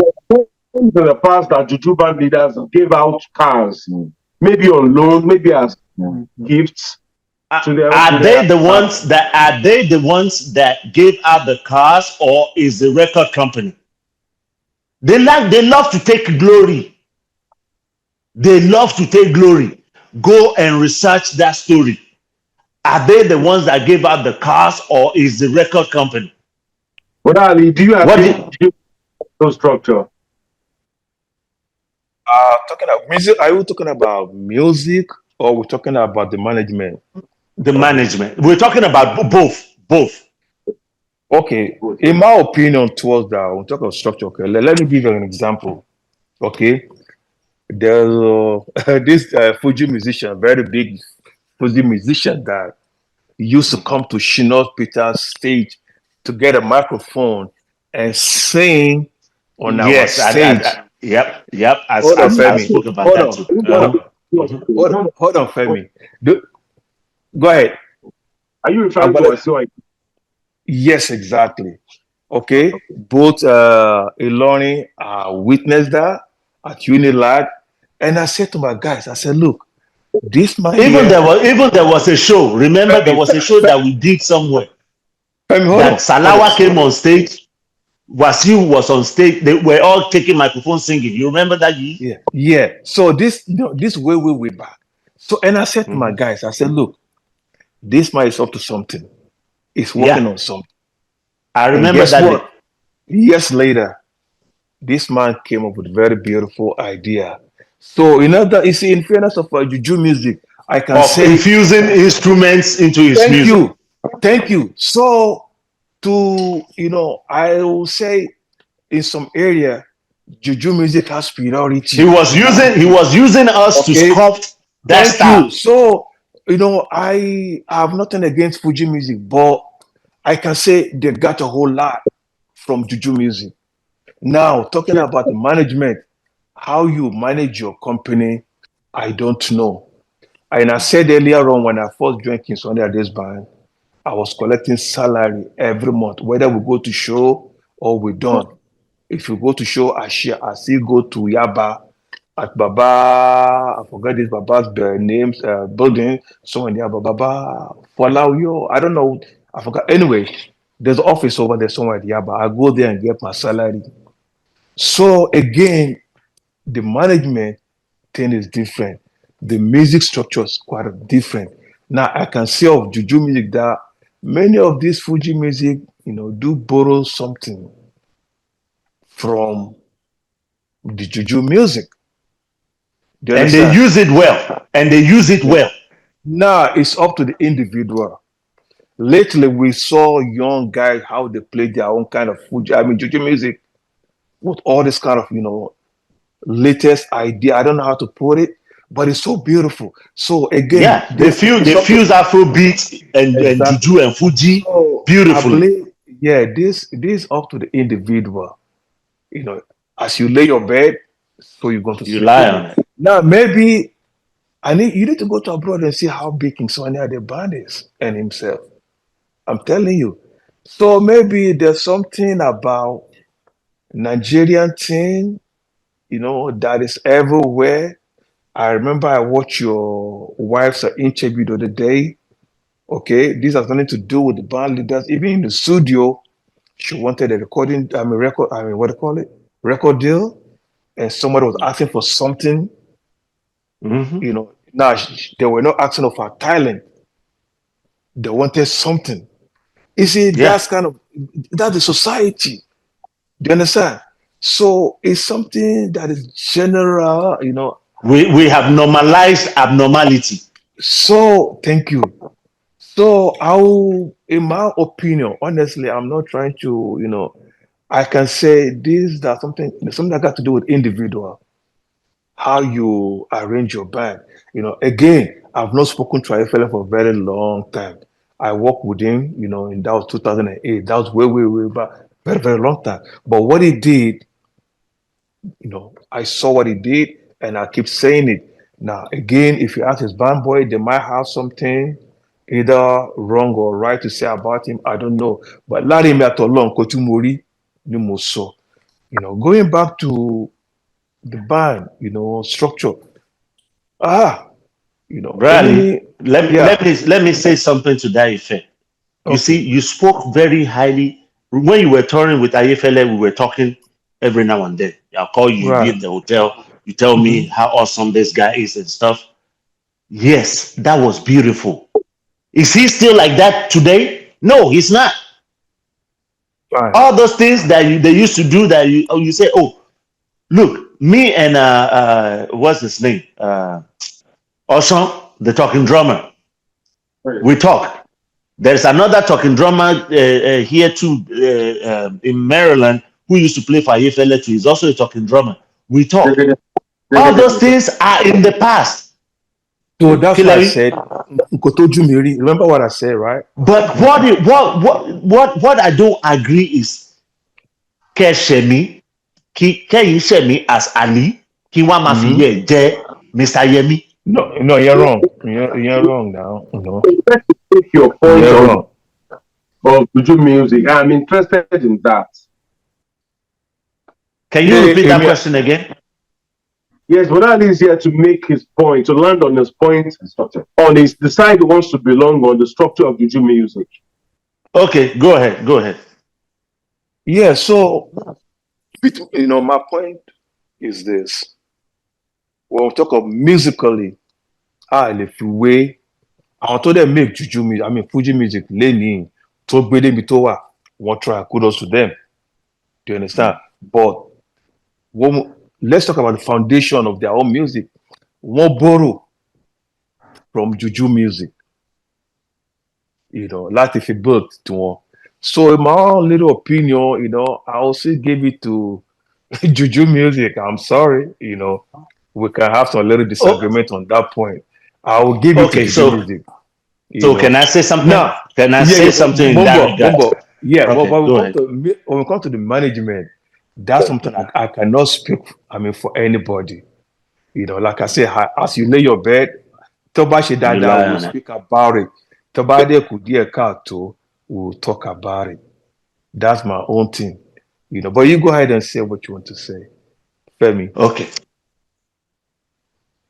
in the past that Juju band leaders gave out cars, maybe on loan, maybe as gifts. Are they the ones that gave out the cars, or is the record company? They love to take glory. They love to take glory. Go and research that story. Are they the ones that gave out the cars, or is the record company? But Ali, do you have no structure? Talking about music. Are you talking about music, or we're talking about the management? The management. We're talking about both. Okay. In my opinion, towards that, we'll talk about structure. Okay. Let me give you an example. Okay. There's this Fuji musician, very big Fuji musician that used to come to Shina Peters' stage to get a microphone and sing on our stage. Yep. I spoke about that too. Hold on, Femi. Go ahead. Are you referring to Wasiu? Yes, exactly. Okay. Both Iloni witnessed that at Unilag, and I said to my guys, I said, look, this man. There was a show. Remember, there was a show that we did somewhere. That Salawa came on stage. Wasiu was on stage. They were all taking microphones singing. You remember that? Yeah. So this way back. So, and I said to my guys, I said, look, this man is up to something. He's working on something. I remember that. Years later, this man came up with a very beautiful idea. So, you see, in fairness of Juju music, I can say infusing instruments into his music. Thank you. So, I will say, in some area, Juju music has priority. He was using us to sculpt that style. So, I have nothing against Fuji music, but I can say they got a whole lot from Juju music. Now, talking about the management, how you manage your company, I don't know. And I said earlier on, when I first joined King Sunny Ade's band, I was collecting salary every month, whether we go to show or we don't. If you go to show, I still go to Yaba at Baba. I forgot this Baba's names, building. Someone there, Baba Falauyo. I don't know. I forgot. Anyway, there's an office over there somewhere at Yaba. I go there and get my salary. So again, the management thing is different. The music structure is quite different. Now I can say of Juju music that many of these Fuji music, do borrow something from the Juju music. And they use it well. Now it's up to the individual. lately we saw young guys how they play their own kind of Fuji, Juju music with all this kind of, latest idea. I don't know how to put it, but it's so beautiful. So again, Yeah, this is they something fuse Afrobeat and exactly. Juju and Fuji So I beautifully. believe, yeah, this up to the individual. As you lay your bed, so you're going to You sleep lie again. on it. Now maybe you need to go to abroad and see how big King Sonny the band is and himself. I'm telling you. So maybe there's something about Nigerian thing, that is everywhere. I remember I watched your wife's interview the other day. Okay, this has nothing to do with the band leaders. Even in the studio, she wanted a recording, record, what do you call it? Record deal. And somebody was asking for something, Hmm. Now they were not asking of her talent. They wanted something. You see, Yeah, that's the society. Do you understand? So it's something that is general, we have normalized abnormality. So thank you. So in my opinion, honestly, I'm not trying to, I can say that something that got to do with individual, how you arrange your band. Again, I've not spoken to Ayefele for a very long time. I worked with him, in that was 2008. That was way, way, way back, very, very long time. But what he did, I saw what he did, and I keep saying it. Now, again, if you ask his band boy, they might have something either wrong or right to say about him. I don't know. But Larry Miatolon Kotumori ni mo sọ. Going back to the band, structure. Ah, Bradley, any, yeah, let me say something to that effect. You see, okay, you spoke very highly when you were touring with Ayefele. We were talking every now and then. I'll call you, you be right. in the hotel, you tell me Mhm. how awesome this guy is and stuff. Yes, that was beautiful. Is he still like that today? No, he's not. Fine. All those things that they used to do that you say, oh, look, me and what's his name? Oshon, the talking drummer. We talk. There's another talking drummer here too in Maryland who used to play for Ayefele too. He's also a talking drummer. We talk. All those things are in the past. So that's why I Hillary. said, Nkotoju Miri. Remember what I said, right? But what I don't agree is Keshemi, Keyin Shemi as Ali, Kiwa Mhm. Mafiye Je, Mr. Yemi. No, no, you're wrong. You're wrong now. Let's take your point You're of wrong. Juju music. I'm interested in that. Can you Yeah, repeat that Emi, question again? Yes, but Ali is here to make his point, to land on his point on his the side he wants to belong on the structure of Juju music. Okay, go ahead. Go ahead. yeah, so my point is this. When we talk of musically, if you way, àwọn tó dẹ̀ make juju music, Fuji music lénìí tó gbé débi tó wà, wọ́n try, kudos to them. Do you understand? But let's talk about the foundation of their own music. Wọ́n borrow from juju music, láti fi build to wọn. So in my own little opinion, I also give it to juju music. I'm sorry, we can have some little Oh, disagreement on that point. I will give it to okay. juju music. So can I say something? Now, Can I yeah, say yeah, something in that Bumbo, regard? Bumbo. Yeah, but Okay, go ahead. when we come to the management, that's something I cannot speak. For anybody. Like I say, as you lay your bed, tó bá ṣe You dáadáa, lie we'll on it. speak about it. Tó bá dẹ̀ kù díẹ̀ káàtó, we'll talk about it. That's my own thing. But you go ahead and say what you want to say, Femi. Okay.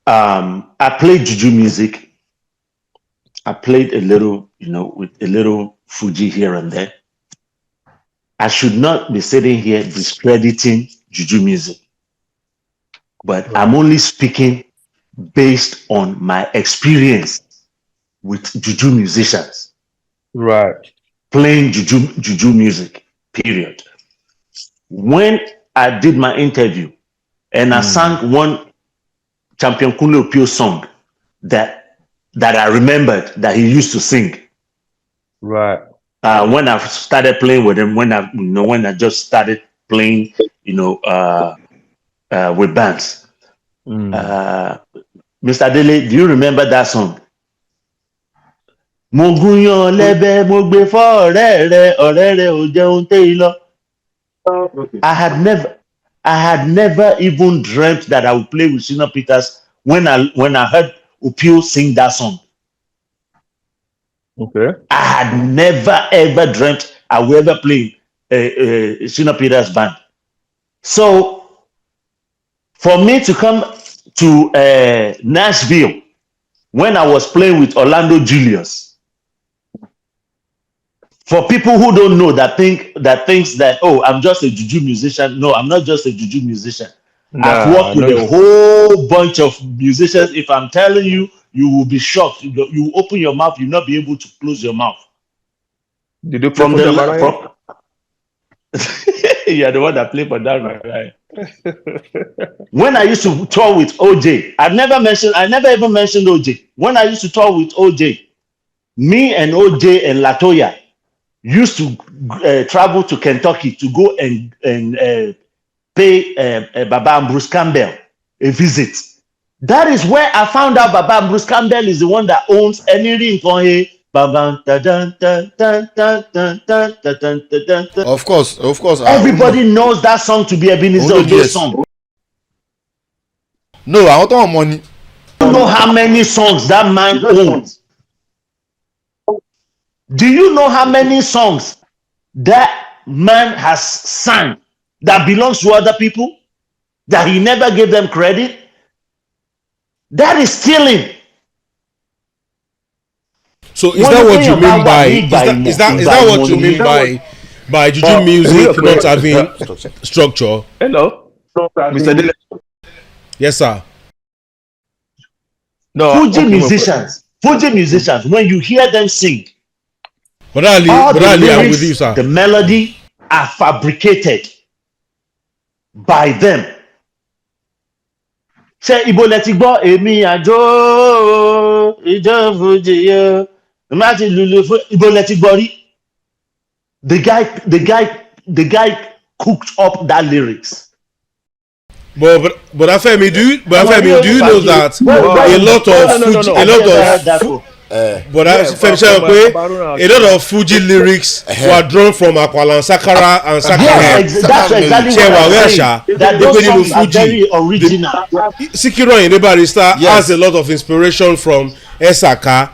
I played juju music. I played a little, with a little Fuji here and there. I should not be sitting here discrediting juju music, but I'm Right. only speaking based on my experience with juju musicians Right. playing juju music. Period. When I did my interview and I Mm. sang one Champion Kunle Opio song that I remembered that he used to sing. Right. When I started playing with him, when I just started playing, with bands. Mr. Dele, do you remember that song? Mo gúnyán lẹ́bẹ̀ mo gbé fọ́ ọ̀rẹ́ rẹ ò jẹun tẹ́ lọ. Okay. I had never even dreamt that I would play with Shina Peters when I heard Opio sing that song. Okay. I had never ever dreamt I would ever play Shina Peters band. So for me to come to Nashville when I was playing with Orlando Julius, for people who don't know thinks that, oh, I'm just a juju musician. No, I'm not just a juju musician. I've worked with a whole bunch of musicians. If I'm telling you, you will be shocked. You open your mouth, you'll not be able to close your mouth. Did you play for them? You're the one that played for that, right? When I used to tour with OJ, I never even mentioned OJ. When I used to tour with OJ, me and OJ and Latoya used to travel to Kentucky to go and pay Baba and Bruce Campbell a visit. That is where I found out Baba and Bruce Campbell is the one that owns any ring for him. Of course. Everybody knows that song to be Ebenezer Obey's song. No, I want money. You know how many songs that man owns? Do you know how many songs that man has sung that belongs to other people that he never gave them credit? That is stealing. So is that what you mean by is that what you mean by juju music not having structure? Hello, Mr. Dele. Yes, sir. No, Fuji musicians, when you hear them sing, But Ali, I'm with you, sir. The melody are fabricated by them. Ṣé ibo lẹ ti gbọ́ èmi àjò ìjọ Fuji yo má ti lùlù fún ibo lẹ ti gbọ́ rí? The guy cooked up that lyrics. But Afemi, do you know that a lot of Fuji lyrics were drawn from Akwalan Sakara and Sakara? That's exactly what I'm saying. That those songs are very original. Sikiro Ayinde Barrister has a lot of inspiration from Esaka.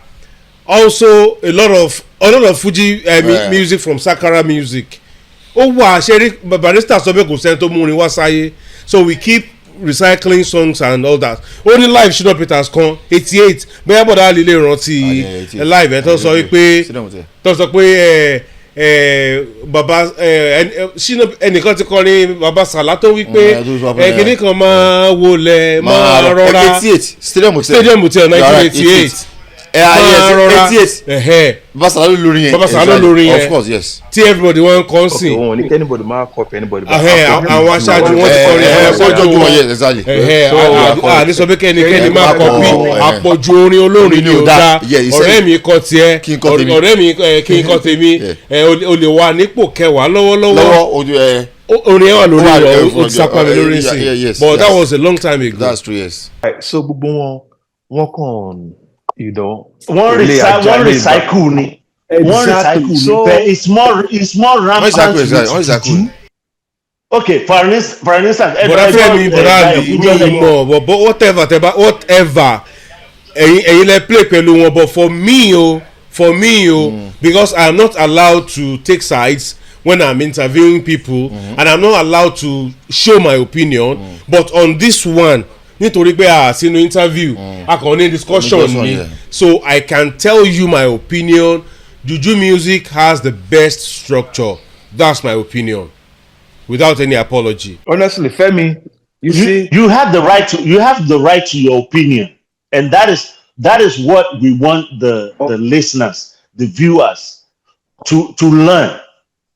Also, a lot of Fuji music from Sakara music. Oh wow, Sherry Barrister sọ pé kò sẹ́ni tó mú orin wá sáyé. So we keep recycling songs and all that. Only live Shina Peters kan 88 bẹ́ẹ̀ bọ̀dá lílé rántí live ẹ̀ tó sọ pé baba Shina ẹnìkan ti kọrin baba Sala tó wí pé kíní kan máa wọlé máa rọra Stadium Hotel 1988. Baba Sala lórí yẹn of course yes. Tí everybody wan come sing. Wọn ò ní anybody máa copy anybody. Àwọn aṣáájú wọn ti kọrin ọjọ́ wọn exactly. Àní sọ pé kẹ́nikẹ́ni máa copy àpọ̀jù orin olórin ni ò dáa. Ọ̀rẹ́ mi kọ tiẹ̀ ọ̀rẹ́ mi kí n kọ tèmi o lè wà nípò kẹwàá lọ́wọ́lọ́wọ́. Orin ẹ̀ wà lórí rẹ̀ o ti sápá mi lórí sí. But that was a long time ago. That's true, yes. So gbogbo wọn kàn one recycle ni. Exactly. So it's more rampant with juju. Okay, for instance, but whatever ẹ̀yin lẹ play pẹ̀lú wọn, but for me because I am not allowed to take sides when I'm interviewing people, and I'm not allowed to show my opinion, but on this one nítorí pé sínú interview a kàn ní discussion ni, so I can tell you my opinion. Juju music has the best structure. That's my opinion, without any apology. Honestly, Femi, you have the right to your opinion, and that is what we want the listeners, the viewers, to learn.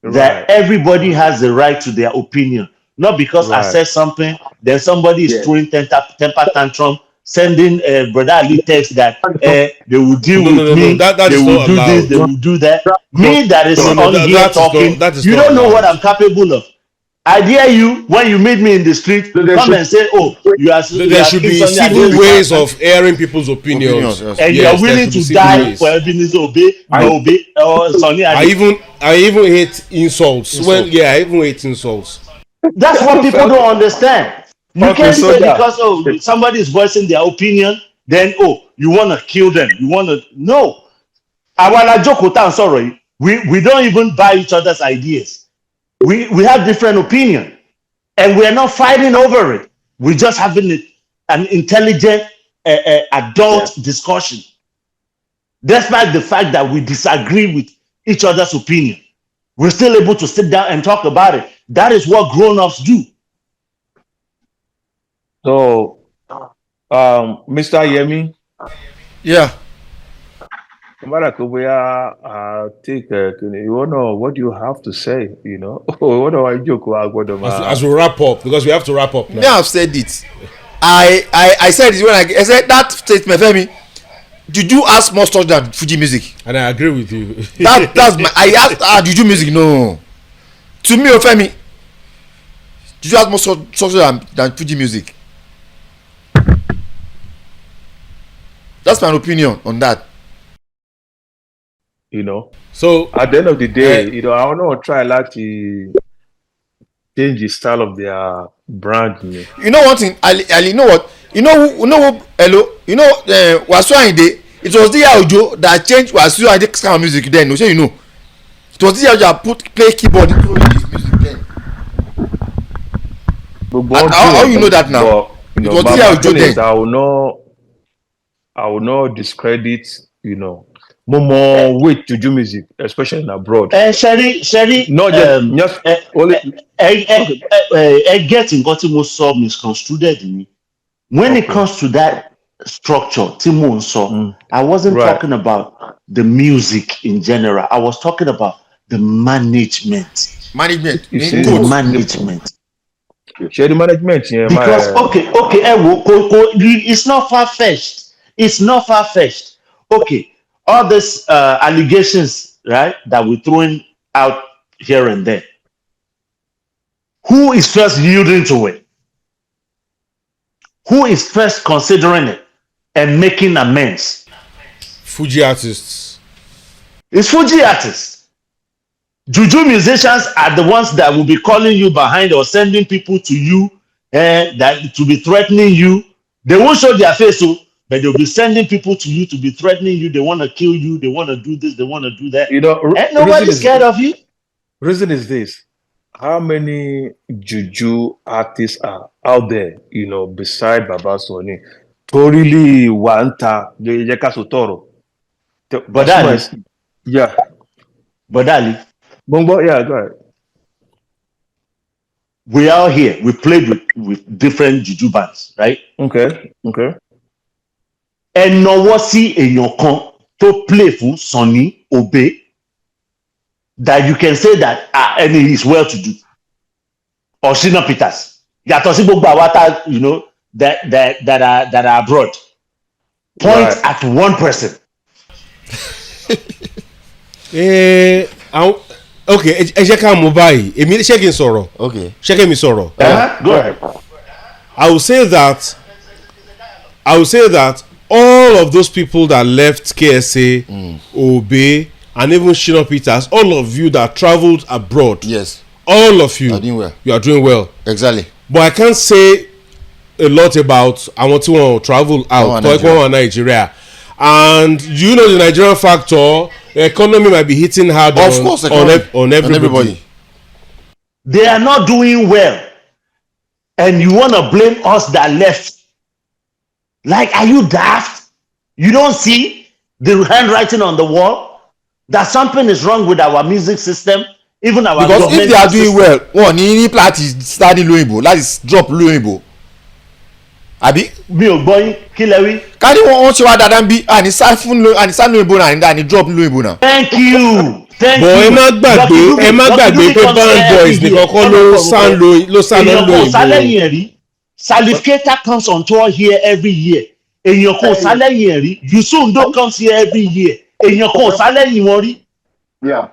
Right. That everybody has the right to their opinion. Not because I said something, then somebody is throwing temper tantrum sending Brother Ali text that they will deal with me, That they is will not do allowed. this, they will do that. Me that is on here that is talking, that is you not don't know what allowed. I'm capable of. I dare you, when you meet me in the street, come and say, oh, There should be civil ways of airing people's opinions. Yes. and Yes, you're willing there should be to civil die ways. for Ebenezer Obey or Sonny I Ade. even hate insults. I even hate insults. That's what people don't understand. You Okay, can't so say that- because somebody is voicing their opinion, then you want to kill them. You want to no. Awala Joko tan sorry. We don't even buy each other's ideas. We have different opinion, and we are not fighting over it. We're just having an intelligent adult discussion, despite the fact that we disagree with each other's opinion. We're still able to sit down and talk about it. That is what grown-ups do. So, Mr. Yemi, Yeah. take you wanna what do you have to say? What do I joke As we wrap up, because we have to wrap up now. Yeah, I've said it. I said it when I said that statement, Femi. Juju has more structure than Fuji music. And I agree with you. That's my. I asked Juju music. No, to me, Femi, Juju has more structure than Fuji music. That's my opinion on that. So at the end of the day, I want to try to change the style of their brand. You know one thing, Ali, you know what? You know who hello? You know Wasiu Ayinde. It was the Ojo that changed Wasiu Ayinde's kind of music then. No, say you know. It was the Ojo that play keyboard into his music then. How you know that now? But, It was the Ojo then. I will not discredit, more weight to do music, especially in abroad. Sherry, Not just only. Get nǹkan tí mo sọ misconstrued ni. When it comes to that structure, tí mo ń sọ, I wasn't talking about the music in general. I was talking about the management. Management. The management. Share the management, yeah. Because it's not far-fetched. It's not far-fetched. Okay, all these allegations, right, that we're throwing out here and there. Who is first yielding to it? Who is first considering it and making amends? Fuji artists. It's Fuji artists. Juju musicians are the ones that will be calling you behind or sending people to you that to be threatening you. They won't show their face, but they'll be sending people to you to be threatening you. They want to kill you. They want to do this. They want to do that. And nobody's scared of you. Reason is this. How many Juju artists are out there, beside Baba Soni? Torili Wanta, Jeka Sotoro. Badali. Yeah. Badali. Bongo, yeah, go ahead. We are here. We played with different Juju bands, right? Okay. And no was see èèyàn kan to play for Sonny Obey that you can say that and he is well to do. Or Shina Peters. Yàtọ̀ sí gbogbo àwa tá, that are abroad. Point at one person. Okay, ẹ jẹ́ ká mú báyìí. Èmi ṣé kí n sọ̀rọ̀? Okay. Ṣé kí mi sọ̀rọ̀? Go ahead. I will say that all of those people that left KSA, Obey, and even Shina Peters, all of you that traveled abroad, Yes. all of you, You are doing well. You are doing well. Exactly. But I can't say a lot about àwọn tí wọ́n travel out tó ẹ̀kọ́ wọn Nigeria, and the Nigerian factor, the economy might be hitting hard on everybody. They are not doing well, and you want to blame us that left. Like, are you daft? You don't see the handwriting on the wall that something is wrong with our music system, even our Because if they are doing system. well, wọn ní láti study lóyìnbó láti drop lóyìnbó. Àbí? Mi ò gbọ́ yín, kí lẹ wí? Kárí wọn ṣe wá dáadáa ń bí àní sá lóyìnbó náà àní drop lóyìnbó náà. Thank you. But ẹ má gbàgbé pé band boys nìkan kọ́ ló sá lọ lóyìnbó. Salif Keita comes on tour here every year. èèyàn kò sálẹ̀yìn ẹ̀ rí. Yusundo comes here every year, èèyàn kò sálẹ̀yìn wọn rí. Yeah.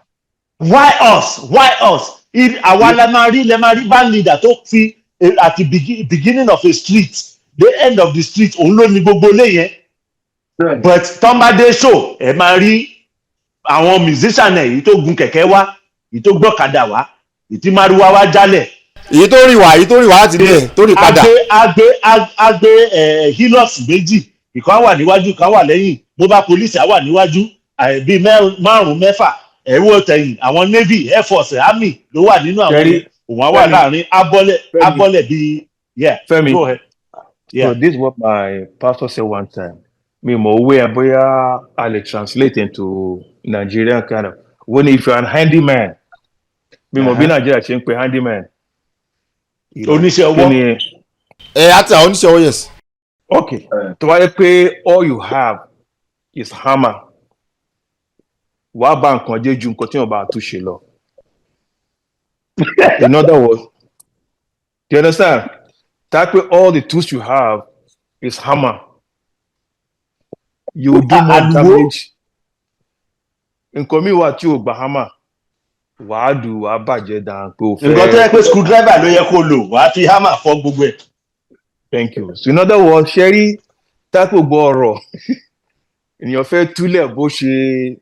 Why us? Why us? Àwa lẹ máa rí band leader tó fi at the beginning of a street, the end of the street, òun ló ní gbogbo ilé yẹn. But tọ́mbádé show ẹ máa rí àwọn musician ẹ̀ èyí tó gun kẹ̀kẹ́ wá, èyí tó gbọ́kadà wá, èyí tí márúwá wá jálẹ̀. èyí tó rìn wá láti bẹ̀ tó rìn padà. Agbe Hilux méjì, ìkan wà níwájú, ìkan wà lẹ́yìn, mobile police á wà níwájú, bíi márùn-ún mẹ́fà, ẹ̀wọ́ tẹ̀yìn, àwọn navy, air force, army ló wà nínú àwọn yẹn, òun á wà láàrin abọ́lẹ̀ bíi. Yeah, Femi, go ahead. Yeah. so this is what my pastor said one time. Me mo way boya I translate into Nigerian kind of. When if you're a handyman, me mo be Nigeria change pe handyman. Oníṣẹ́ ọwọ́. Àti àwọn oníṣẹ́ ọwọ́, yes. Okay. To why pay all you have is hammer. Wàá bá nǹkan jẹ́ ju nǹkan tí wọ́n bá túnṣe lọ. In other words, do you understand? That way all the tools you have is hammer. You will do more damage. Nǹkan mi wà tí o gba hammer. Wàá bàjẹ́ dàn pé o fẹ́. Nǹkan tó yẹ pé screwdriver ló yẹ kó lò, wàá fi hammer fọ́ gbogbo ẹ̀. Thank you. So in other words, Sherry, tako gbọ́ ọ̀rọ̀. Ènìyàn fẹ́ túlẹ̀ bó ṣe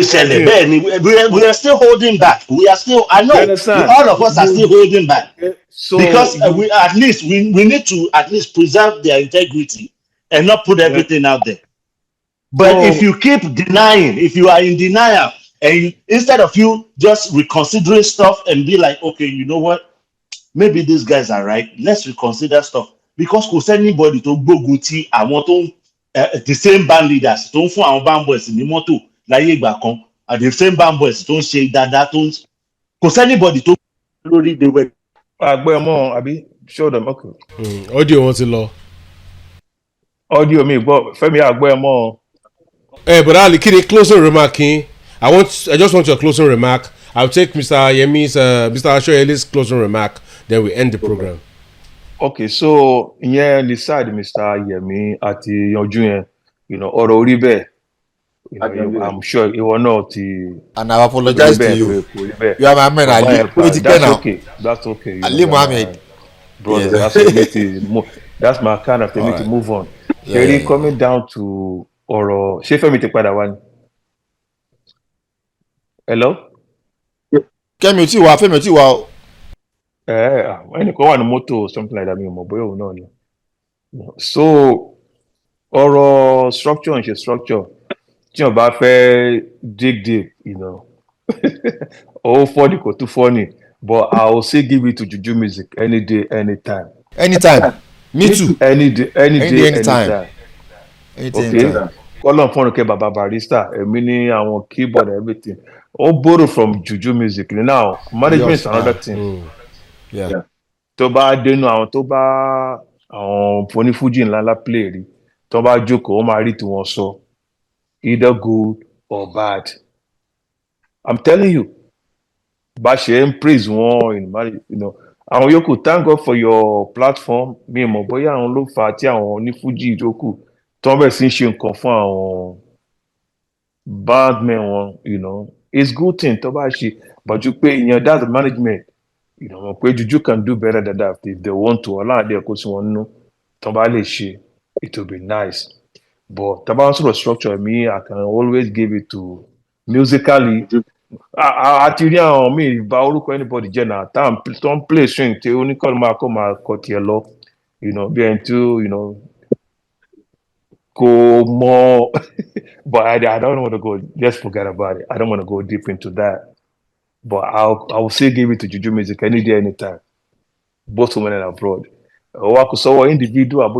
ṣẹlẹ̀ bẹ́ẹ̀ ni we are still holding back. I know all of us are still holding back. So because we need to at least preserve their integrity and not put everything out there. But if you keep denying, if you are in denial, and instead of you just reconsidering stuff and be like, okay, you know what, maybe these guys are right, let's reconsider stuff. Because kò sẹ́nibody tó gbógun ti àwọn tó the same band leaders tó ń fún àwọn band boys ní mọ́tò láyé ìgbà kan, and the same band boys tó ń ṣe dáadáa tó ń kò sẹ́nibody tó lórí the web. àgbẹ̀ ọmọ àbí show them okay. Audio wọn ti lọ. Audio mi gbọ́ Fẹ́mi àgbẹ̀ ọmọ. But Ali, kini closing remark in. I just want your closing remark. I'll take Mr. Yemi's, Mr. Ashoyele's closing remark. Then we end the program. Okay, so ìyẹn lè side Mr. Yemi àti yanjú yẹn, ọ̀rọ̀ orí bẹ́ẹ̀. I'm sure ìwọ náà ti. And I apologize to you. You are my man, Ali. That's okay. Ali Mohammed. Brother, that's my kind of thing. Need to move on. Really coming down to ọ̀rọ̀ ṣé Fẹ́mi ti padà wá ni. Hello? Fẹ́mi ò tí wá o. Ẹnìkan wà ní mọ́tò something like that mi ò mọ̀ bóyá òun náà ni. So ọ̀rọ̀ structure ń ṣe structure tí wọ́n bá fẹ́ dig deep, funny kò too funny, but I will still give it to Juju music any day, anytime. Anytime. Me too. Any day, anytime. Okay. Kọ́lọ̀ fọ́nrún kẹ́ bàbá barista, èmi ní àwọn keyboard and everything. All borrow from Juju music. Now, management is another thing. Yeah. Tó bá dénú àwọn tó bá àwọn foni Fuji ńlá play rí, tó bá jókòó, ó máa rí tí wọ́n sọ. Either good or bad. I'm telling you, bá ṣe ń praise wọn, àwọn yòókù, thank God for your platform. Mi mọ̀ bóyá àwọn ló fà á tí àwọn ní Fuji ìjókòó tó bẹ̀ sí ṣe nǹkan fún àwọn bandmen wọn, it's good thing tó bá ṣe, but you pay that's the management, pé Juju can do better than that if they want to. Ọlọ́run kó sí wọn nínú tó bá lè ṣe, it will be nice. But tá bá ń sọ̀rọ̀ structure mi, I can always give it to musically. Àti rí àwọn míì bá orúkọ anybody jẹ́ náà tó ń play string tí oníkọ́ni máa kọ tiẹ̀ lọ, bí ẹni tó, go more. But I don't want to go, just forget about it. I don't want to go deep into that. But I will still give it to Juju music any day, anytime. Both women and abroad. So individual,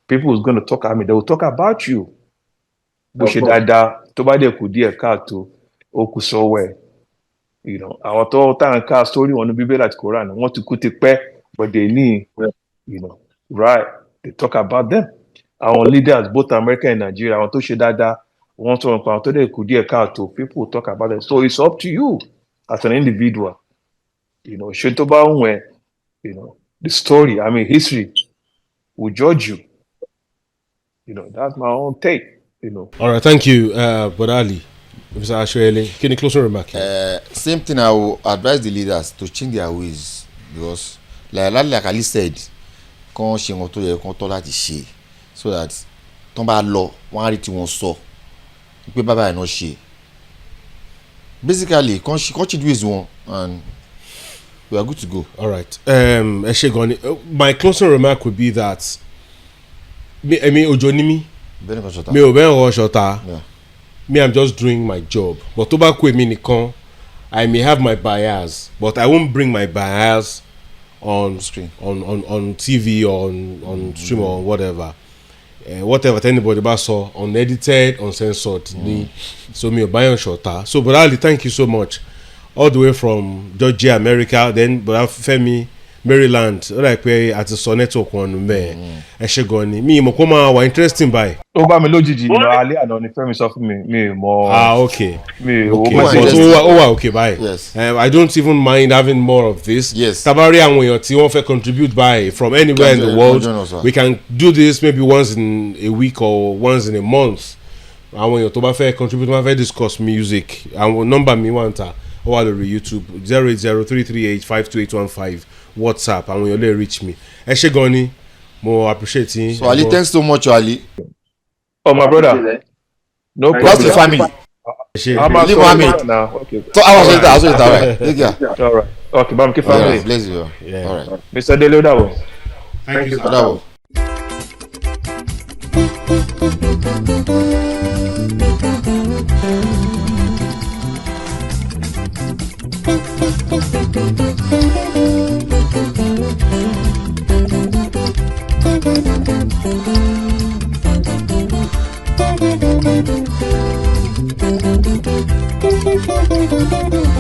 people is going to talk at me. They will talk about you. Our thought story on the Bible at Quran. Want to cut it, but they need, right? They talk about them. Our leaders, both America and Nigeria, want to share that. Want to encounter the Kudia Kato. People talk about it. So it's up to you as an individual. Shintoba, the story, I mean, history will judge you. You know, that's my own take. You know. All right, thank you, Bodali. Mr. Ashwele, can you close your remark? Same thing, I will advise the leaders to change their ways because, like Ali said, kan ṣe wọn tó yẹ kan tọ́ láti ṣe so that tán bá lọ wọ́n á rí tí wọ́n sọ pé bàbá ẹ̀ náà ṣe. Basically, kan change ways wọn and we are good to go. All right. My closing remark would be that me ojo ni mi ò bẹ́ẹ̀ rọ ṣọta. Me, I'm just doing my job. But tó bá kú èmi nìkan, I may have my bias, but I won't bring my bias on Screen. on TV or on stream or whatever. Whatever anybody bá sọ, unedited, uncensored. So me ò báyọ̀ ṣọta. So Brother Ali, thank you so much. All the way from Georgia, America, then Brother Femi, Maryland. Ó dà pé àti sọ network wọn nù bẹ́ẹ̀. Ẹ ṣe gan ni. Mi ìmọ̀ kó máa wà interesting báyìí. Ó bá mi lójijì lọ alẹ́ àná ni Fẹ́mi sọ fún mi mọ̀. Okay. Mi Okay. ò Ó wà okay báyìí. Yes. I don't even mind having more of this. Yes. Tabari àwọn èèyàn tí wọ́n fẹ́ contribute by from anywhere in the world. We can do this maybe once in a week or once in a month. Àwọn èèyàn tó bá fẹ́ contribute tó bá fẹ́ discuss music. Àwọn nọ́mbà mi wà ń ta. Ó wà lórí YouTube 08033852815 WhatsApp. Àwọn èèyàn lè reach me. Ẹ ṣé gan ni. Mo appreciate yín. So Ali, thanks so much, Ali. Oh, my brother. No What's problem. the family? Ẹ ṣé. I'm Leave sorry Mohammed. now. Okay. So I was it, all right. Take care. All right. Okay, Bam, keep family. Bless you. Yeah. All right. Mr. Dele Odawo. Thank you. Bravo. Thank you.